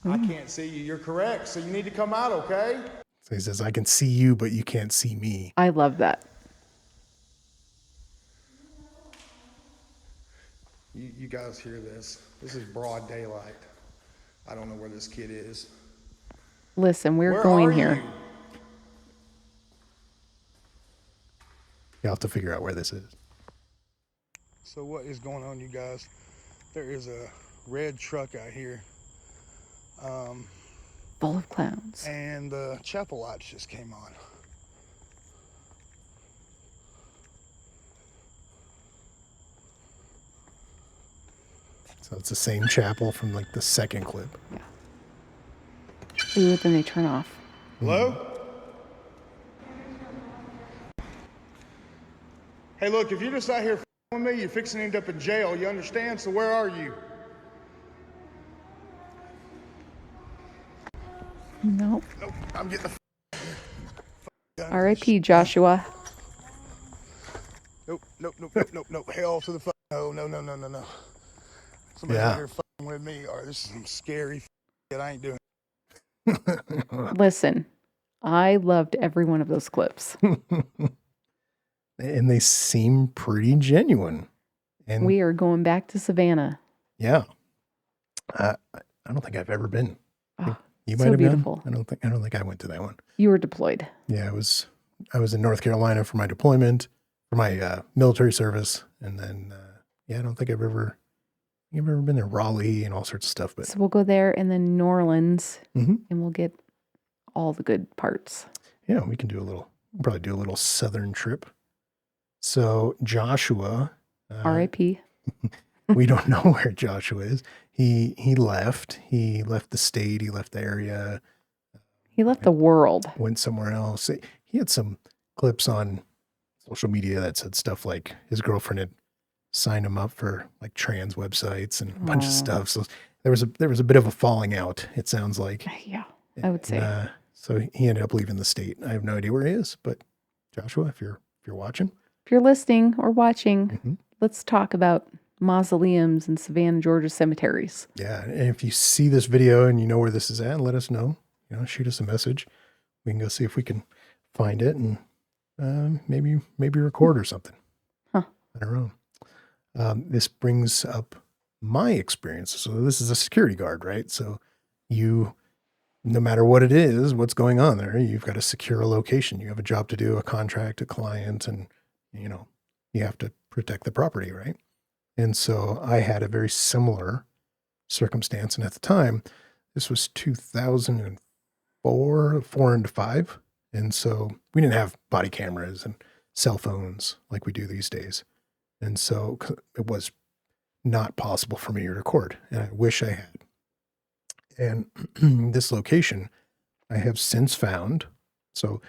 I can't see you. You're correct. So you need to come out, okay? So he says, I can see you, but you can't see me. I love that. You guys hear this? This is broad daylight. I don't know where this kid is. Listen, we're Where going are here. you? You'll have to figure out where this is. So what is going on, you guys? There is a red truck out here, Full of clowns. and the chapel lights just came on. So it's the same chapel from like the second clip. Ooh, then they turn off. Hello? Hey, look, if you're just out here with me, you're fixing to end up in jail. You understand? So where are you? Nope. Nope, I'm getting the R.I.P. Joshua. Nope. Hell to the no. Somebody Yeah. out here fucking with me, or this is some scary shit I ain't doing. Listen, I loved every one of those clips. And they seem pretty genuine. And We are going back to Savannah. yeah, I don't think I've ever been. Oh, You so might have beautiful. been. I don't think I went to that one. You were deployed. Yeah, I was in North Carolina for my deployment, for my military service, and then I don't think I've ever been to Raleigh and all sorts of stuff. But So we'll go there and then New Orleans, Mhm. and we'll get all the good parts. yeah, we can probably do a little southern trip. So Joshua, R.I.P. we don't know where Joshua is. He left. He left the state. He left the area. He left the world. Went somewhere else. He had some clips on social media that said stuff like his girlfriend had signed him up for like trans websites and a bunch of Aw. stuff. So there was a bit of a falling out, it sounds like. Yeah, I would say. And, so he ended up leaving the state. I have no idea where he is, but Joshua, if you're watching, If you're listening or watching, Mhm. let's talk about mausoleums and Savannah, Georgia cemeteries. yeah. And if you see this video and you know where this is at, let us know. Shoot us a message. We can go see if we can find it and maybe record or something. Huh. I don't know. This brings up my experience. So this is a security guard, right? So no matter what it is, what's going on there, you've got to secure a location. You have a job to do, a contract, a client, and you have to protect the property, right? And so I had a very similar circumstance. And at the time, this was 2004, 4 and 5. And so we didn't have body cameras and cell phones like we do these days. And so it was not possible for me to record. And I wish I had. And this location I have since found. So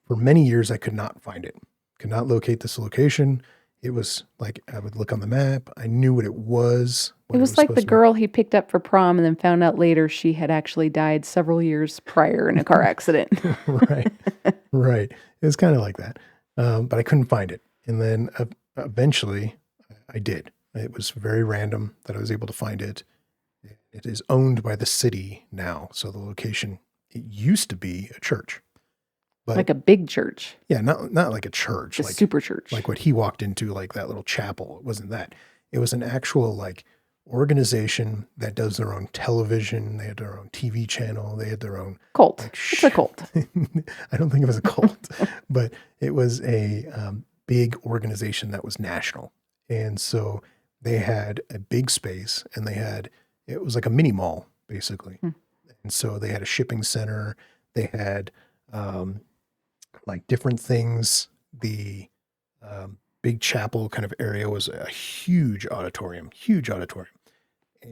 for many years, I could not find it, could not locate this location. It was like I would look on the map. I knew what it was. It was like the girl he picked up for prom and then found out later she had actually died several years prior in a car accident. Right. Right. It was kind of like that. But I couldn't find it. And then eventually I did. It was very random that I was able to find it. It is owned by the city now. So the location, it used to be a church. But Like a big church, yeah, not like a church, a like super church. like what he walked into, like that little chapel. It wasn't that. It was an actual like organization that does their own television. They had their own TV channel. They had their own Cult. like, It's a cult. I don't think it was a cult, but it was a big organization that was national. And so they had a big space, and it was like a mini mall, basically. And so they had a shipping center. They had like different things. The big chapel kind of area was a huge auditorium.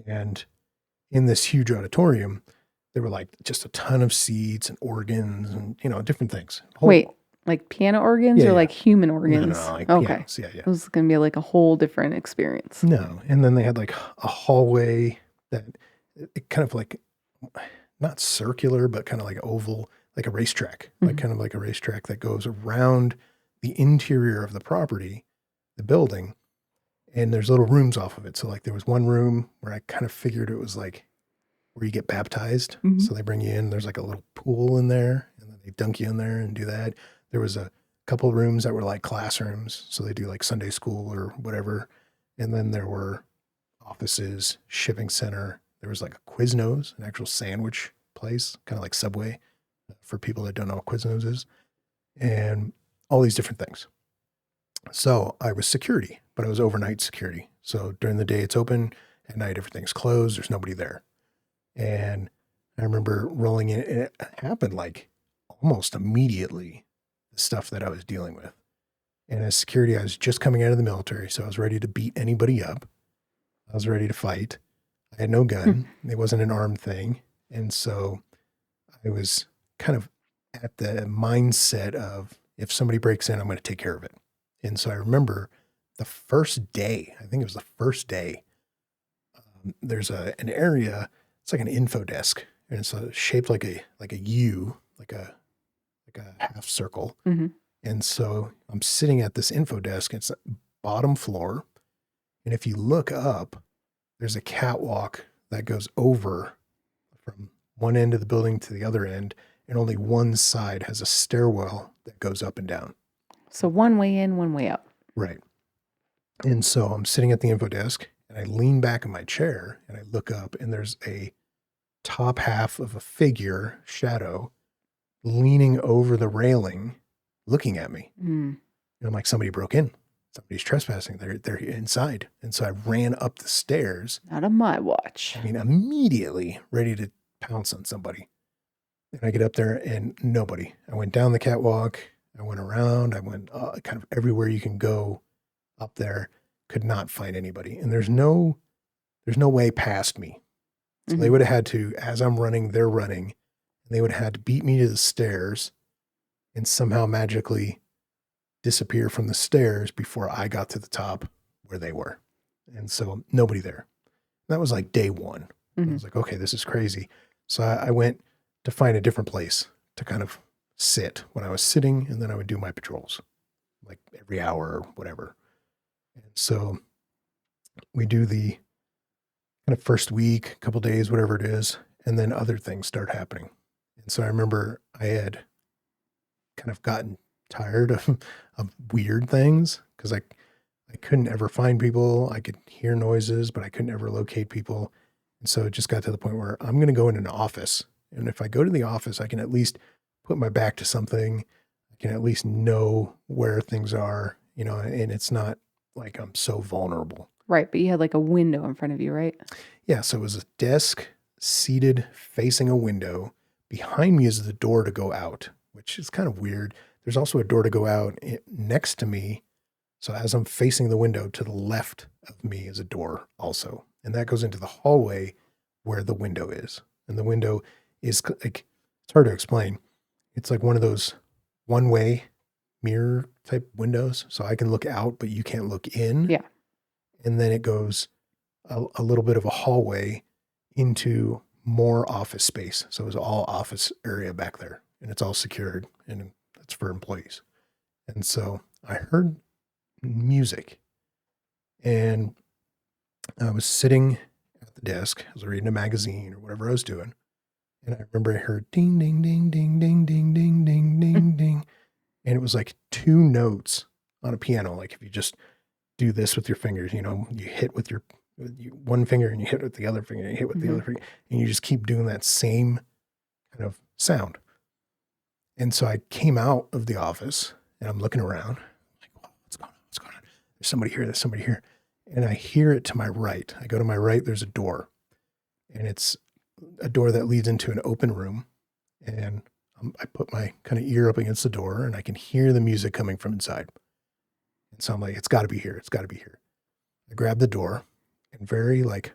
And in this huge auditorium, there were like just a ton of seats and organs and, different things. Wait, like piano organs or like human organs? No, like okay. pianos. Yeah. It was going to be like a whole different experience. No. And then they had like a hallway that it kind of like, not circular, but kind of like oval, like a racetrack, like kind of like a racetrack that goes around the interior of the property, the building, and there's little rooms off of it. So like there was one room where I kind of figured it was like where you get baptized. So they bring you in, there's like a little pool in there, and then they dunk you in there and do that. There was a couple of rooms that were like classrooms. So they do like Sunday school or whatever. And then there were offices, shipping center. There was like a Quiznos, an actual sandwich place, kind of like Subway for people that don't know what Quiznos is, and all these different things. So I was security, but I was overnight security. So during the day it's open, at night everything's closed. There's nobody there. And I remember rolling in, and it happened like almost immediately, the stuff that I was dealing with. And as security, I was just coming out of the military, so I was ready to beat anybody up. I was ready to fight. I had no gun. It wasn't an armed thing. And so I was kind of at the mindset of, if somebody breaks in, I'm going to take care of it. And so I remember the first day, I think it was the first day, there's an area, it's like an info desk, and it's shaped like a U, like a half circle. And so I'm sitting at this info desk. It's bottom floor. And if you look up, there's a catwalk that goes over from one end of the building to the other end. And only one side has a stairwell that goes up and down. So one way in, one way out. Right. And so I'm sitting at the info desk, and I lean back in my chair, and I look up, and there's a top half of a figure, shadow, leaning over the railing, looking at me. And I'm like, somebody broke in. Somebody's trespassing. They're inside. And so I ran up the stairs. Not on my watch. I mean, immediately ready to pounce on somebody. And I get up there and nobody. I went down the catwalk. I went around. I went kind of everywhere you can go up there. Could not find anybody. And there's no way past me. So they would have had to, as I'm running, they're running. And they would have had to beat me to the stairs and somehow magically disappear from the stairs before I got to the top where they were. And so nobody there. That was like day one. I was like, okay, this is crazy. So I went to find a different place to kind of sit when I was sitting, and then I would do my patrols like every hour or whatever. And so we do the kind of first week, couple days, whatever it is, and then other things start happening. And so I remember I had kind of gotten tired of weird things because I couldn't ever find people. I could hear noises, but I couldn't ever locate people. And so it just got to the point where I'm going to go in an office. And if I go to the office, I can at least put my back to something. I can at least know where things are, and it's not like I'm so vulnerable. Right. But you had like a window in front of you, right? Yeah. So it was a desk seated facing a window. Behind me is the door to go out, which is kind of weird. There's also a door to go out next to me. So as I'm facing the window, to the left of me is a door also. And that goes into the hallway where the window is. And the window is like, it's hard to explain. It's like one of those one-way mirror type windows. So I can look out, but you can't look in. Yeah. And then it goes a little bit of a hallway into more office space. So it's all office area back there, and it's all secured, and it's for employees. And so I heard music, and I was sitting at the desk. I was reading a magazine or whatever I was doing. And I remember I heard ding, ding, ding, ding, ding, ding, ding, ding, ding, ding. And it was like two notes on a piano. Like if you just do this with your fingers, you hit with your one finger and you hit with the other finger, and you hit with the other finger, and you just keep doing that same kind of sound. And so I came out of the office and I'm looking around, like, what's going on? What's going on? There's somebody here. There's somebody here. And I hear it to my right. I go to my right. There's a door. And it's a door that leads into an open room. And I put my kind of ear up against the door and I can hear the music coming from inside. And so I'm like, it's got to be here. It's got to be here. I grab the door and very like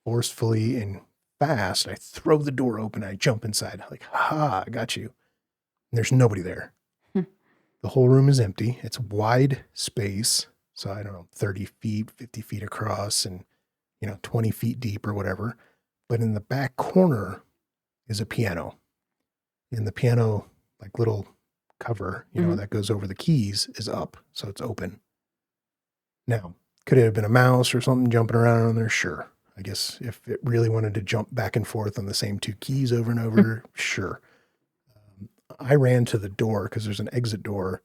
forcefully and fast, I throw the door open. I jump inside. Like, ha, I got you. And there's nobody there. The whole room is empty. It's wide space. So I don't know, 30 feet, 50 feet across and, 20 feet deep or whatever. But in the back corner is a piano. And the piano, like little cover, that goes over the keys is up. So it's open. Now, could it have been a mouse or something jumping around on there? Sure. I guess if it really wanted to jump back and forth on the same two keys over and over, sure. I ran to the door because there's an exit door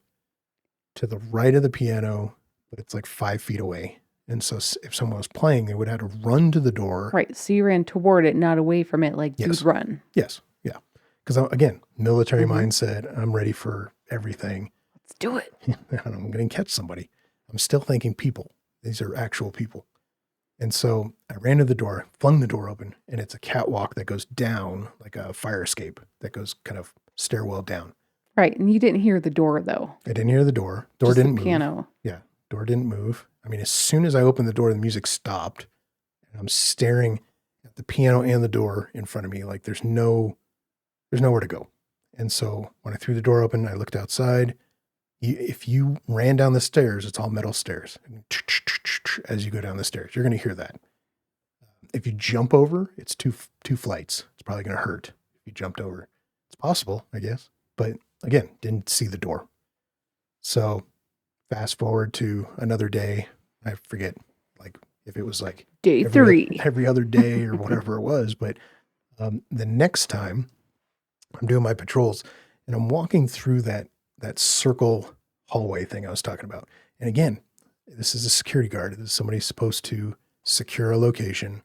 to the right of the piano, but it's like 5 feet away. And so if someone was playing, they would have to run to the door. Right. So you ran toward it, not away from it like Yes. you'd run. Yes. Yeah. Because again, military mindset, I'm ready for everything. Let's do it. And I'm going to catch somebody. I'm still thinking people. These are actual people. And so I ran to the door, flung the door open, and it's a catwalk that goes down like a fire escape that goes kind of stairwell down. Right. And you didn't hear the door though. I didn't hear the door. Door Just didn't the move. piano. Yeah. Door didn't move. I mean, as soon as I opened the door, the music stopped. And I'm staring at the piano and the door in front of me. Like there's nowhere to go. And so when I threw the door open, I looked outside. If you ran down the stairs, it's all metal stairs. As you go down the stairs, you're going to hear that. If you jump over, it's two flights. It's probably going to hurt if you jumped over. It's possible, I guess. But again, didn't see the door. So fast forward to another day. I forget like if it was like Day 3. every other day or whatever it was. But the next time I'm doing my patrols and I'm walking through that circle hallway thing I was talking about. And again, this is a security guard. This is somebody supposed to secure a location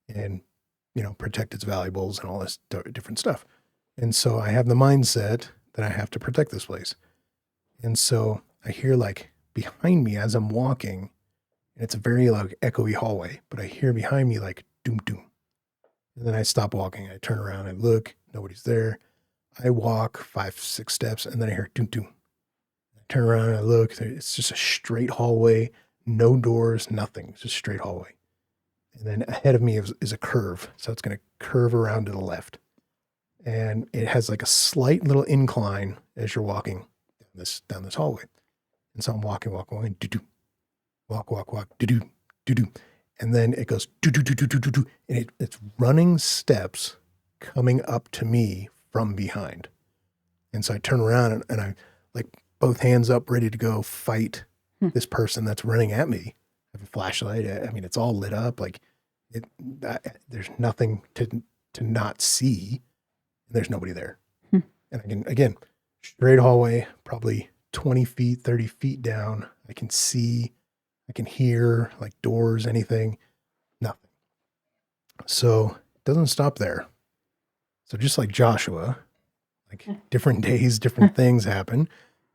and, protect its valuables and all this different stuff. And so I have the mindset that I have to protect this place. And so I hear like behind me as I'm walking, and it's a very like echoey hallway, but I hear behind me like doom, doom. And then I stop walking. I turn around, I look, nobody's there. I walk 5-6 steps and then I hear doom, doom. I turn around and I look, it's just a straight hallway, no doors, nothing, it's just a straight hallway. And then ahead of me is a curve. So it's going to curve around to the left. And it has like a slight little incline as you're walking down this hallway. And so I'm walking, do-do, walk, do-do, do-do. And then it goes do-do-do-do-do-do. And it's running steps coming up to me from behind. And so I turn around and I like both hands up, ready to go fight this person that's running at me. I have a flashlight. I mean, it's all lit up. Like there's nothing to not see. And there's nobody there. And I can, again, straight hallway, probably 20 feet, 30 feet down. I can see, I can hear like doors, anything, nothing. So it doesn't stop there. So just like Joshua, like different days, different things happen.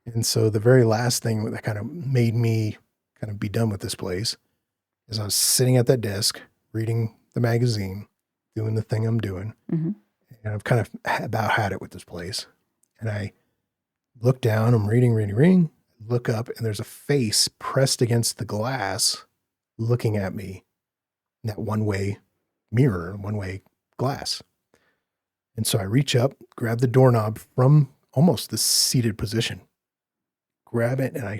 And so the very last thing that kind of made me kind of be done with this place is I was sitting at that desk, reading the magazine, doing the thing I'm doing. And I've kind of about had it with this place. And I look down, I'm reading, look up, and there's a face pressed against the glass looking at me in that one-way mirror, one-way glass. And so I reach up, grab the doorknob from almost the seated position, grab it, and I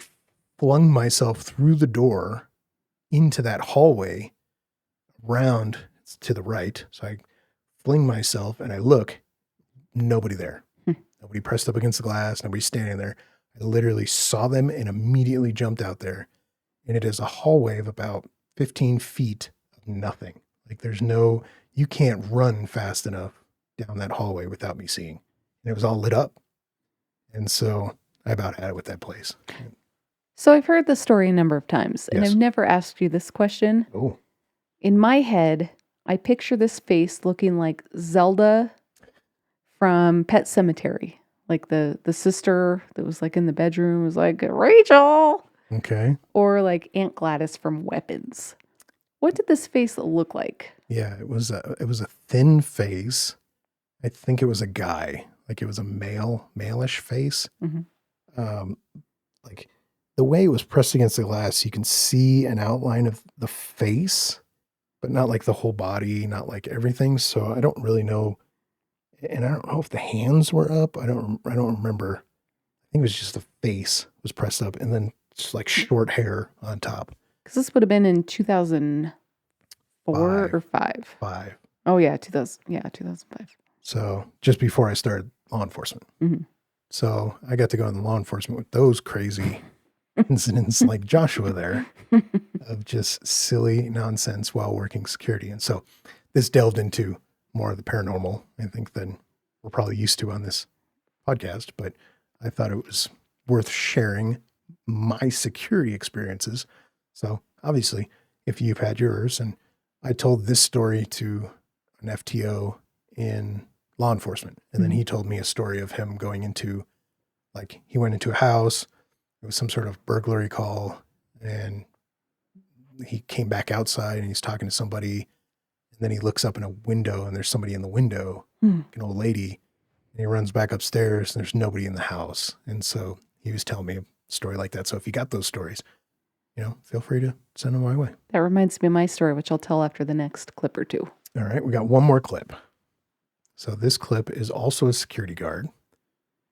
flung myself through the door into that hallway round to the right. So I fling myself and I look, nobody there. Nobody pressed up against the glass, nobody standing there. I literally saw them and immediately jumped out there. And it is a hallway of about 15 feet of nothing. Like you can't run fast enough down that hallway without me seeing. And it was all lit up. And so I about had it with that place. So I've heard this story a number of times, and Yes. I've never asked you this question. Oh, In my head, I picture this face looking like Zelda from Pet Sematary. Like the sister that was like in the bedroom was like, Rachel. Okay. Or like Aunt Gladys from Weapons. What did this face look like? Yeah, it was a thin face. I think it was a guy. Like it was a malish face. Mhm. Like the way it was pressed against the glass, you can see an outline of the face, but not like the whole body, not like everything. So I don't really know. And I don't know if the hands were up. I don't remember. I think it was just the face was pressed up and then just like short hair on top. Because this would have been in 2004 or 5. 5. Oh, yeah, 2005. So just before I started law enforcement. Mhm. So I got to go in law enforcement with those crazy incidents like Joshua there of just silly nonsense while working security. And so this delved into more of the paranormal, I think, than we're probably used to on this podcast. But I thought it was worth sharing my security experiences. So obviously, if you've had yours, and I told this story to an FTO in law enforcement, and then he told me a story of him going into, like, he went into a house, it was some sort of burglary call, and he came back outside and he's talking to somebody, and then he looks up in a window and there's somebody in the window, an old lady, and he runs back upstairs and there's nobody in the house. And so he was telling me a story like that. So if you got those stories, feel free to send them my way. That reminds me of my story, which I'll tell after the next clip or two. All right, we got one more clip. So this clip is also a security guard.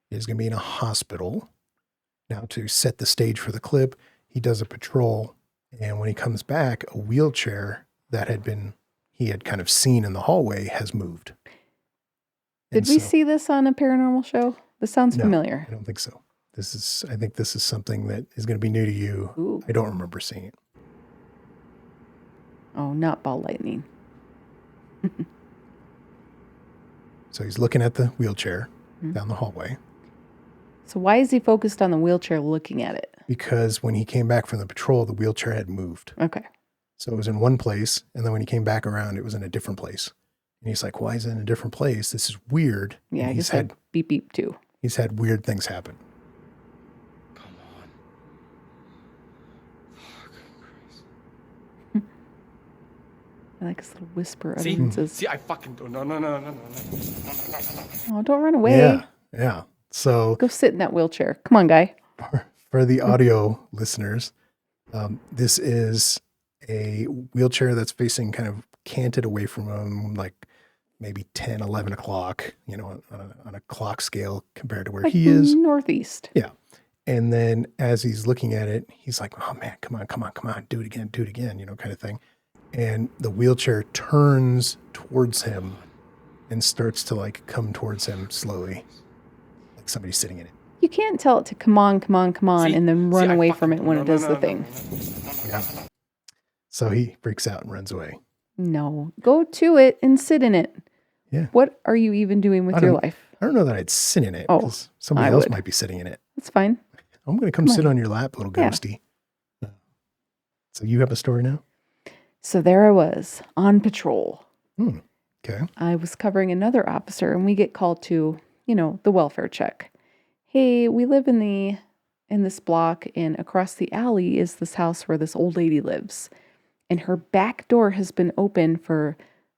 He's going to be in a hospital. Now, to set the stage for the clip, he does a patrol, and when he comes back, a wheelchair that he had kind of seen in the hallway has moved. Did we see this on a paranormal show? This sounds familiar. I don't think so. I think this is something that is going to be new to you. Ooh. I don't remember seeing it. Oh, not ball lightning. So he's looking at the wheelchair down the hallway. So why is he focused on the wheelchair looking at it? Because when he came back from the patrol, the wheelchair had moved. Okay. So it was in one place, and then when he came back around, it was in a different place. And he's like, why is it in a different place? This is weird. Yeah, and I just had beep beep too. He's had weird things happen. Come on. I like his little whisper See? utterances. See, I fucking don't. No. Oh, don't run away. Yeah. So Go sit in that wheelchair. Come on, guy. for the audio listeners, this is a wheelchair that's facing kind of canted away from him, like maybe 10, 11 o'clock, on a clock scale compared to where Like he is. northeast. Yeah. And then as he's looking at it, he's like, oh man, come on, do it again, kind of thing. And the wheelchair turns towards him and starts to like come towards him slowly, like somebody's sitting in it. You can't tell it to come on, See? and then run I away fucking- from it when no, it does no, the no, thing. Yeah. So he freaks out and runs away. No. Go to it and sit in it. Yeah. What are you even doing with your life? I don't know that I'd sit in it Oh, because somebody I else would. might be sitting in it. That's fine. I'm going to come sit on your lap, little Yeah. ghosty. So you have a story now? So there I was on patrol. Okay. I was covering another officer, and we get called to, the welfare check. Hey, we live in this block, and across the alley is this house where this old lady lives. And her back door has been open for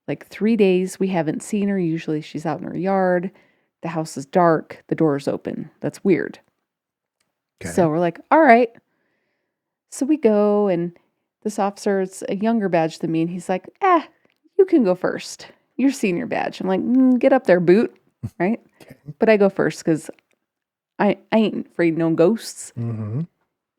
like 3 days. We haven't seen her. Usually she's out in her yard. The house is dark. The door is open. That's weird. Okay. So we're like, all right. So we go, and this officer, it's a younger badge than me, and he's like, you can go first. Your senior badge. I'm like, get up there, boot. Right? Okay. But I go first because I ain't afraid of no ghosts. Mm-hmm.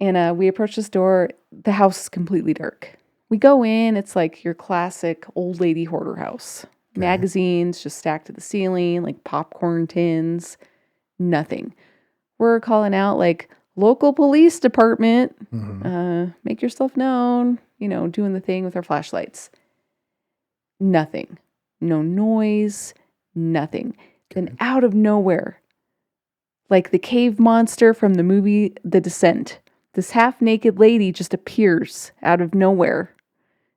And we approach this door. The house is completely dark. We go in. It's like your classic old lady hoarder house. Okay. Magazines just stacked to the ceiling, like popcorn tins. Nothing. We're calling out like, local police department, make yourself known, doing the thing with our flashlights. Nothing. No noise, nothing. Then out of nowhere, like the cave monster from the movie The Descent, this half-naked lady just appears out of nowhere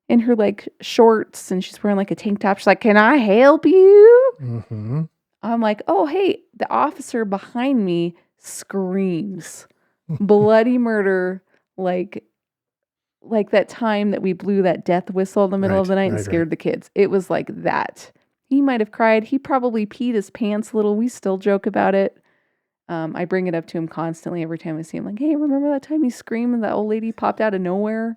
in her like shorts, and she's wearing like a tank top. She's like, can I help you? Mm-hmm. I'm like, oh, hey, the officer behind me screams. Bloody murder, like that time that we blew that death whistle in the middle of the night and scared the kids. It was like that. He might have cried. He probably peed his pants a little. We still joke about it. I bring it up to him constantly every time I see him. Like, hey, remember that time you screamed and that old lady popped out of nowhere?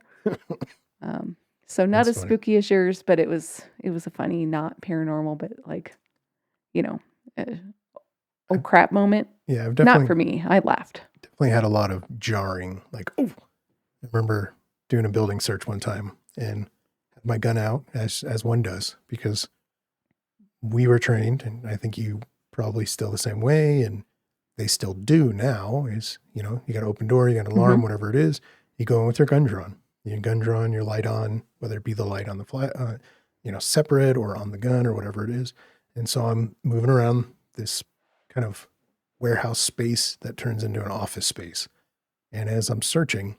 So not That's as funny. spooky as yours, but it was a funny, not paranormal, but like, oh crap moment. Yeah, I've Not definitely for me. I laughed. definitely had a lot of jarring, like, oh, I remember doing a building search one time and had my gun out as one does, because we were trained, and I think you probably still the same way, and they still do now, is, you got an open door, you got an alarm, whatever it is, you go in with your gun drawn. Your gun drawn, your light on, whether it be the light on the flat, separate or on the gun or whatever it is. And so I'm moving around this kind of warehouse space that turns into an office space. And as I'm searching,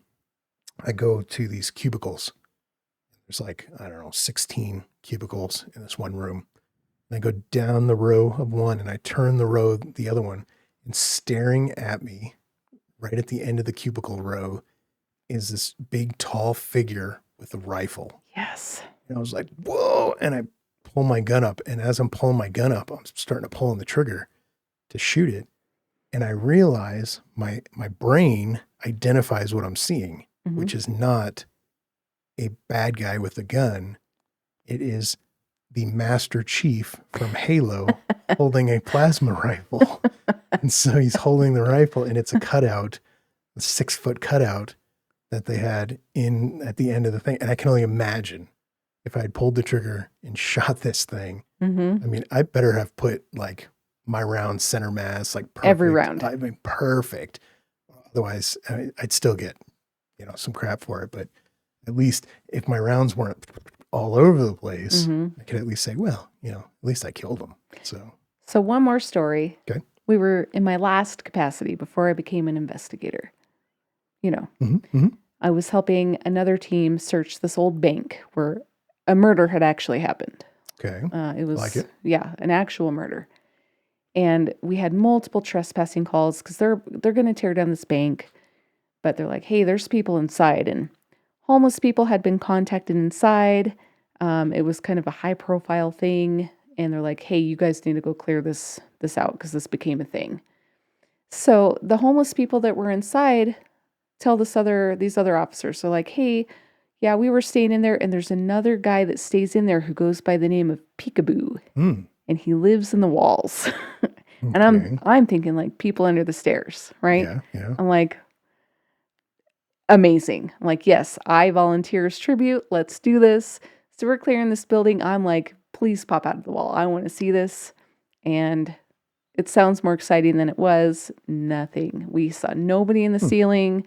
I go to these cubicles. There's like, 16 cubicles in this one room. And I go down the row of one and I turn the other one, and staring at me right at the end of the cubicle row is this big, tall figure with a rifle. Yes. And I was like, whoa. And I pull my gun up. And as I'm pulling my gun up, I'm starting to pull on the trigger to shoot it. And I realize my brain identifies what I'm seeing, which is not a bad guy with a gun. It is the Master Chief from Halo holding a plasma rifle. And so he's holding the rifle, and it's a cutout, a 6-foot cutout that they had at the end of the thing. And I can only imagine if I had pulled the trigger and shot this thing. I mean, I better have put like my round center mass, like perfect. Every round. I mean, perfect. Otherwise, I'd still get, some crap for it. But at least if my rounds weren't all over the place, I could at least say, well, at least I killed them. So one more story. Okay. We were in my last capacity before I became an investigator. I was helping another team search this old bank where a murder had actually happened. Okay. It was, Like it. yeah, an actual murder. And we had multiple trespassing calls because they're going to tear down this bank. But they're like, hey, there's people inside. And homeless people had been contacted inside. It was kind of a high profile thing. And they're like, hey, you guys need to go clear this out because this became a thing. So the homeless people that were inside tell these other officers, so like, hey, yeah, we were staying in there, and there's another guy that stays in there who goes by the name of Peekaboo, and he lives in the walls. And I'm thinking like people under the stairs, right? Yeah. I'm like, amazing. I'm like, yes, I volunteer as tribute. Let's do this. So we're clearing this building. I'm like, please pop out of the wall. I want to see this. And it sounds more exciting than it was. Nothing. We saw nobody in the ceiling.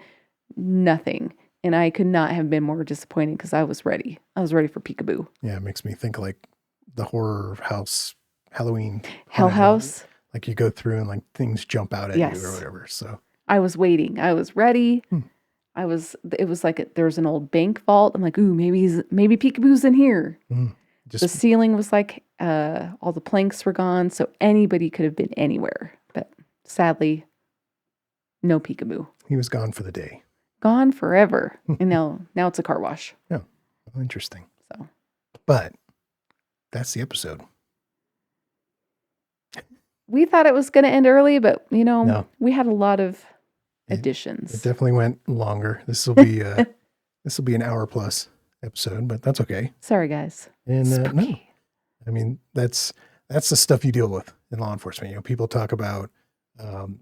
Nothing. And I could not have been more disappointed because I was ready. I was ready for Peekaboo. Yeah, it makes me think like the horror house, Halloween. Hell House. Like you go through and like things jump out at you or whatever. So I was waiting. I was ready. It was like there was an old bank vault. I'm like, ooh, maybe Peekaboo's in here. The ceiling was like, all the planks were gone. So anybody could have been anywhere. But sadly, no Peekaboo. He was gone for the day. Gone forever. And now it's a car wash. Yeah. Oh, interesting. So, but that's the episode. We thought it was going to end early, but No. we had a lot of additions. It definitely went longer. This will be an hour plus episode, but that's okay. Sorry, guys. And no, Spooky. I mean that's the stuff you deal with in law enforcement. People talk about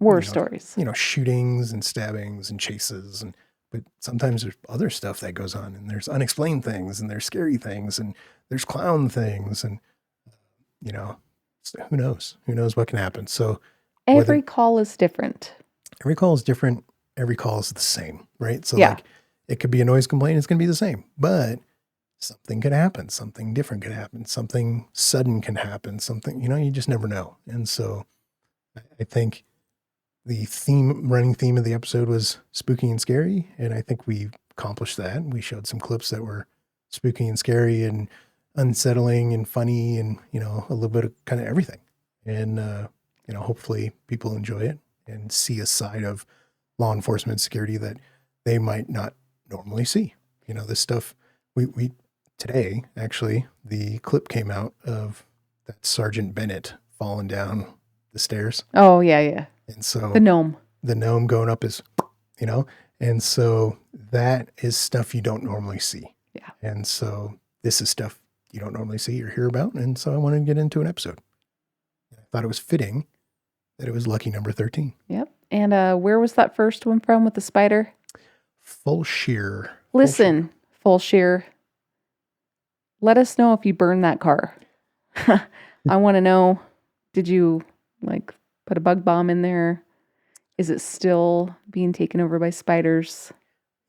War stories. Shootings and stabbings and chases, but sometimes there's other stuff that goes on, and there's unexplained things, and there's scary things, and there's clown things, and so who knows? Who knows what can happen? So Every call is different. every call is different. Every call is the same, right? So Yeah. like it could be a noise complaint. It's going to be the same, but something could happen. Something different could happen. Something sudden can happen. Something, you just never know. And so I think the running theme of the episode was spooky and scary. And I think we accomplished that. We showed some clips that were spooky and scary and unsettling and funny and, a little bit of kind of everything. And, hopefully people enjoy it and see a side of law enforcement security that they might not normally see. You know, this stuff we today, actually, the clip came out of that Sergeant Bennett falling down the stairs. Oh, yeah. And so The gnome. the gnome going up is, you know, and so that is stuff you don't normally see. Yeah. And so this is stuff you don't normally see or hear about. And so I wanted to get into an episode. I thought it was fitting that it was lucky number 13. Yep. And where was that first one from with the spider? Full shear. Listen, Full shear. Let us know if you burned that car. I want to know, did you like put a bug bomb in there? Is it still being taken over by spiders?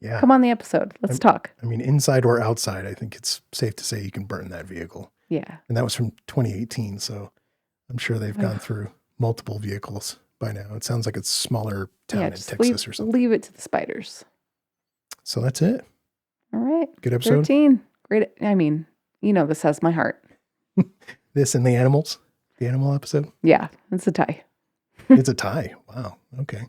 Yeah. Come on the episode. Let's talk. I mean, inside or outside, I think it's safe to say you can burn that vehicle. Yeah. And that was from 2018. So I'm sure they've gone through multiple vehicles by now. It sounds like it's a smaller town in Texas or something. Leave it to the spiders. So that's it. All right. Good episode. 13. Great. I mean, you know, this has my heart. This and the animals, the animal episode. Yeah. It's a tie. It's a tie. Wow. Okay.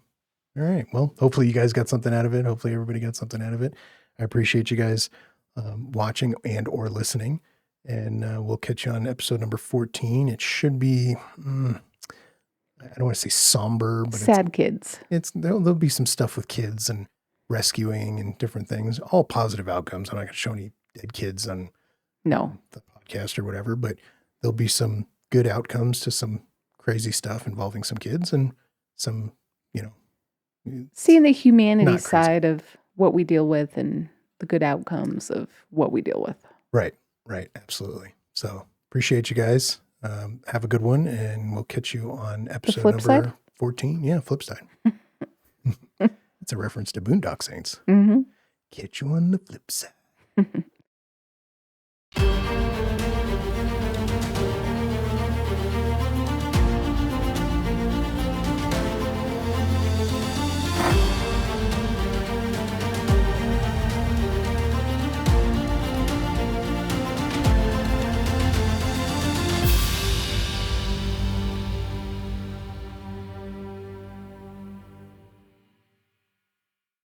All right. Well, hopefully you guys got something out of it. Hopefully everybody got something out of it. I appreciate you guys watching and or listening. And we'll catch you on episode number 14. It should be, I don't want to say somber, but Sad kids. There'll be some stuff with kids and rescuing and different things, all positive outcomes. I'm not going to show any dead kids on No. the podcast or whatever, but there'll be some good outcomes to some crazy stuff involving some kids and some, you know, Seeing the humanity Not crazy. side of what we deal with and the good outcomes of what we deal with. Right. Absolutely. So appreciate you guys. Have a good one, and we'll catch you on episode flip number side? 14. Yeah, flip side. It's a reference to Boondock Saints. Mm-hmm. Catch you on the flip side.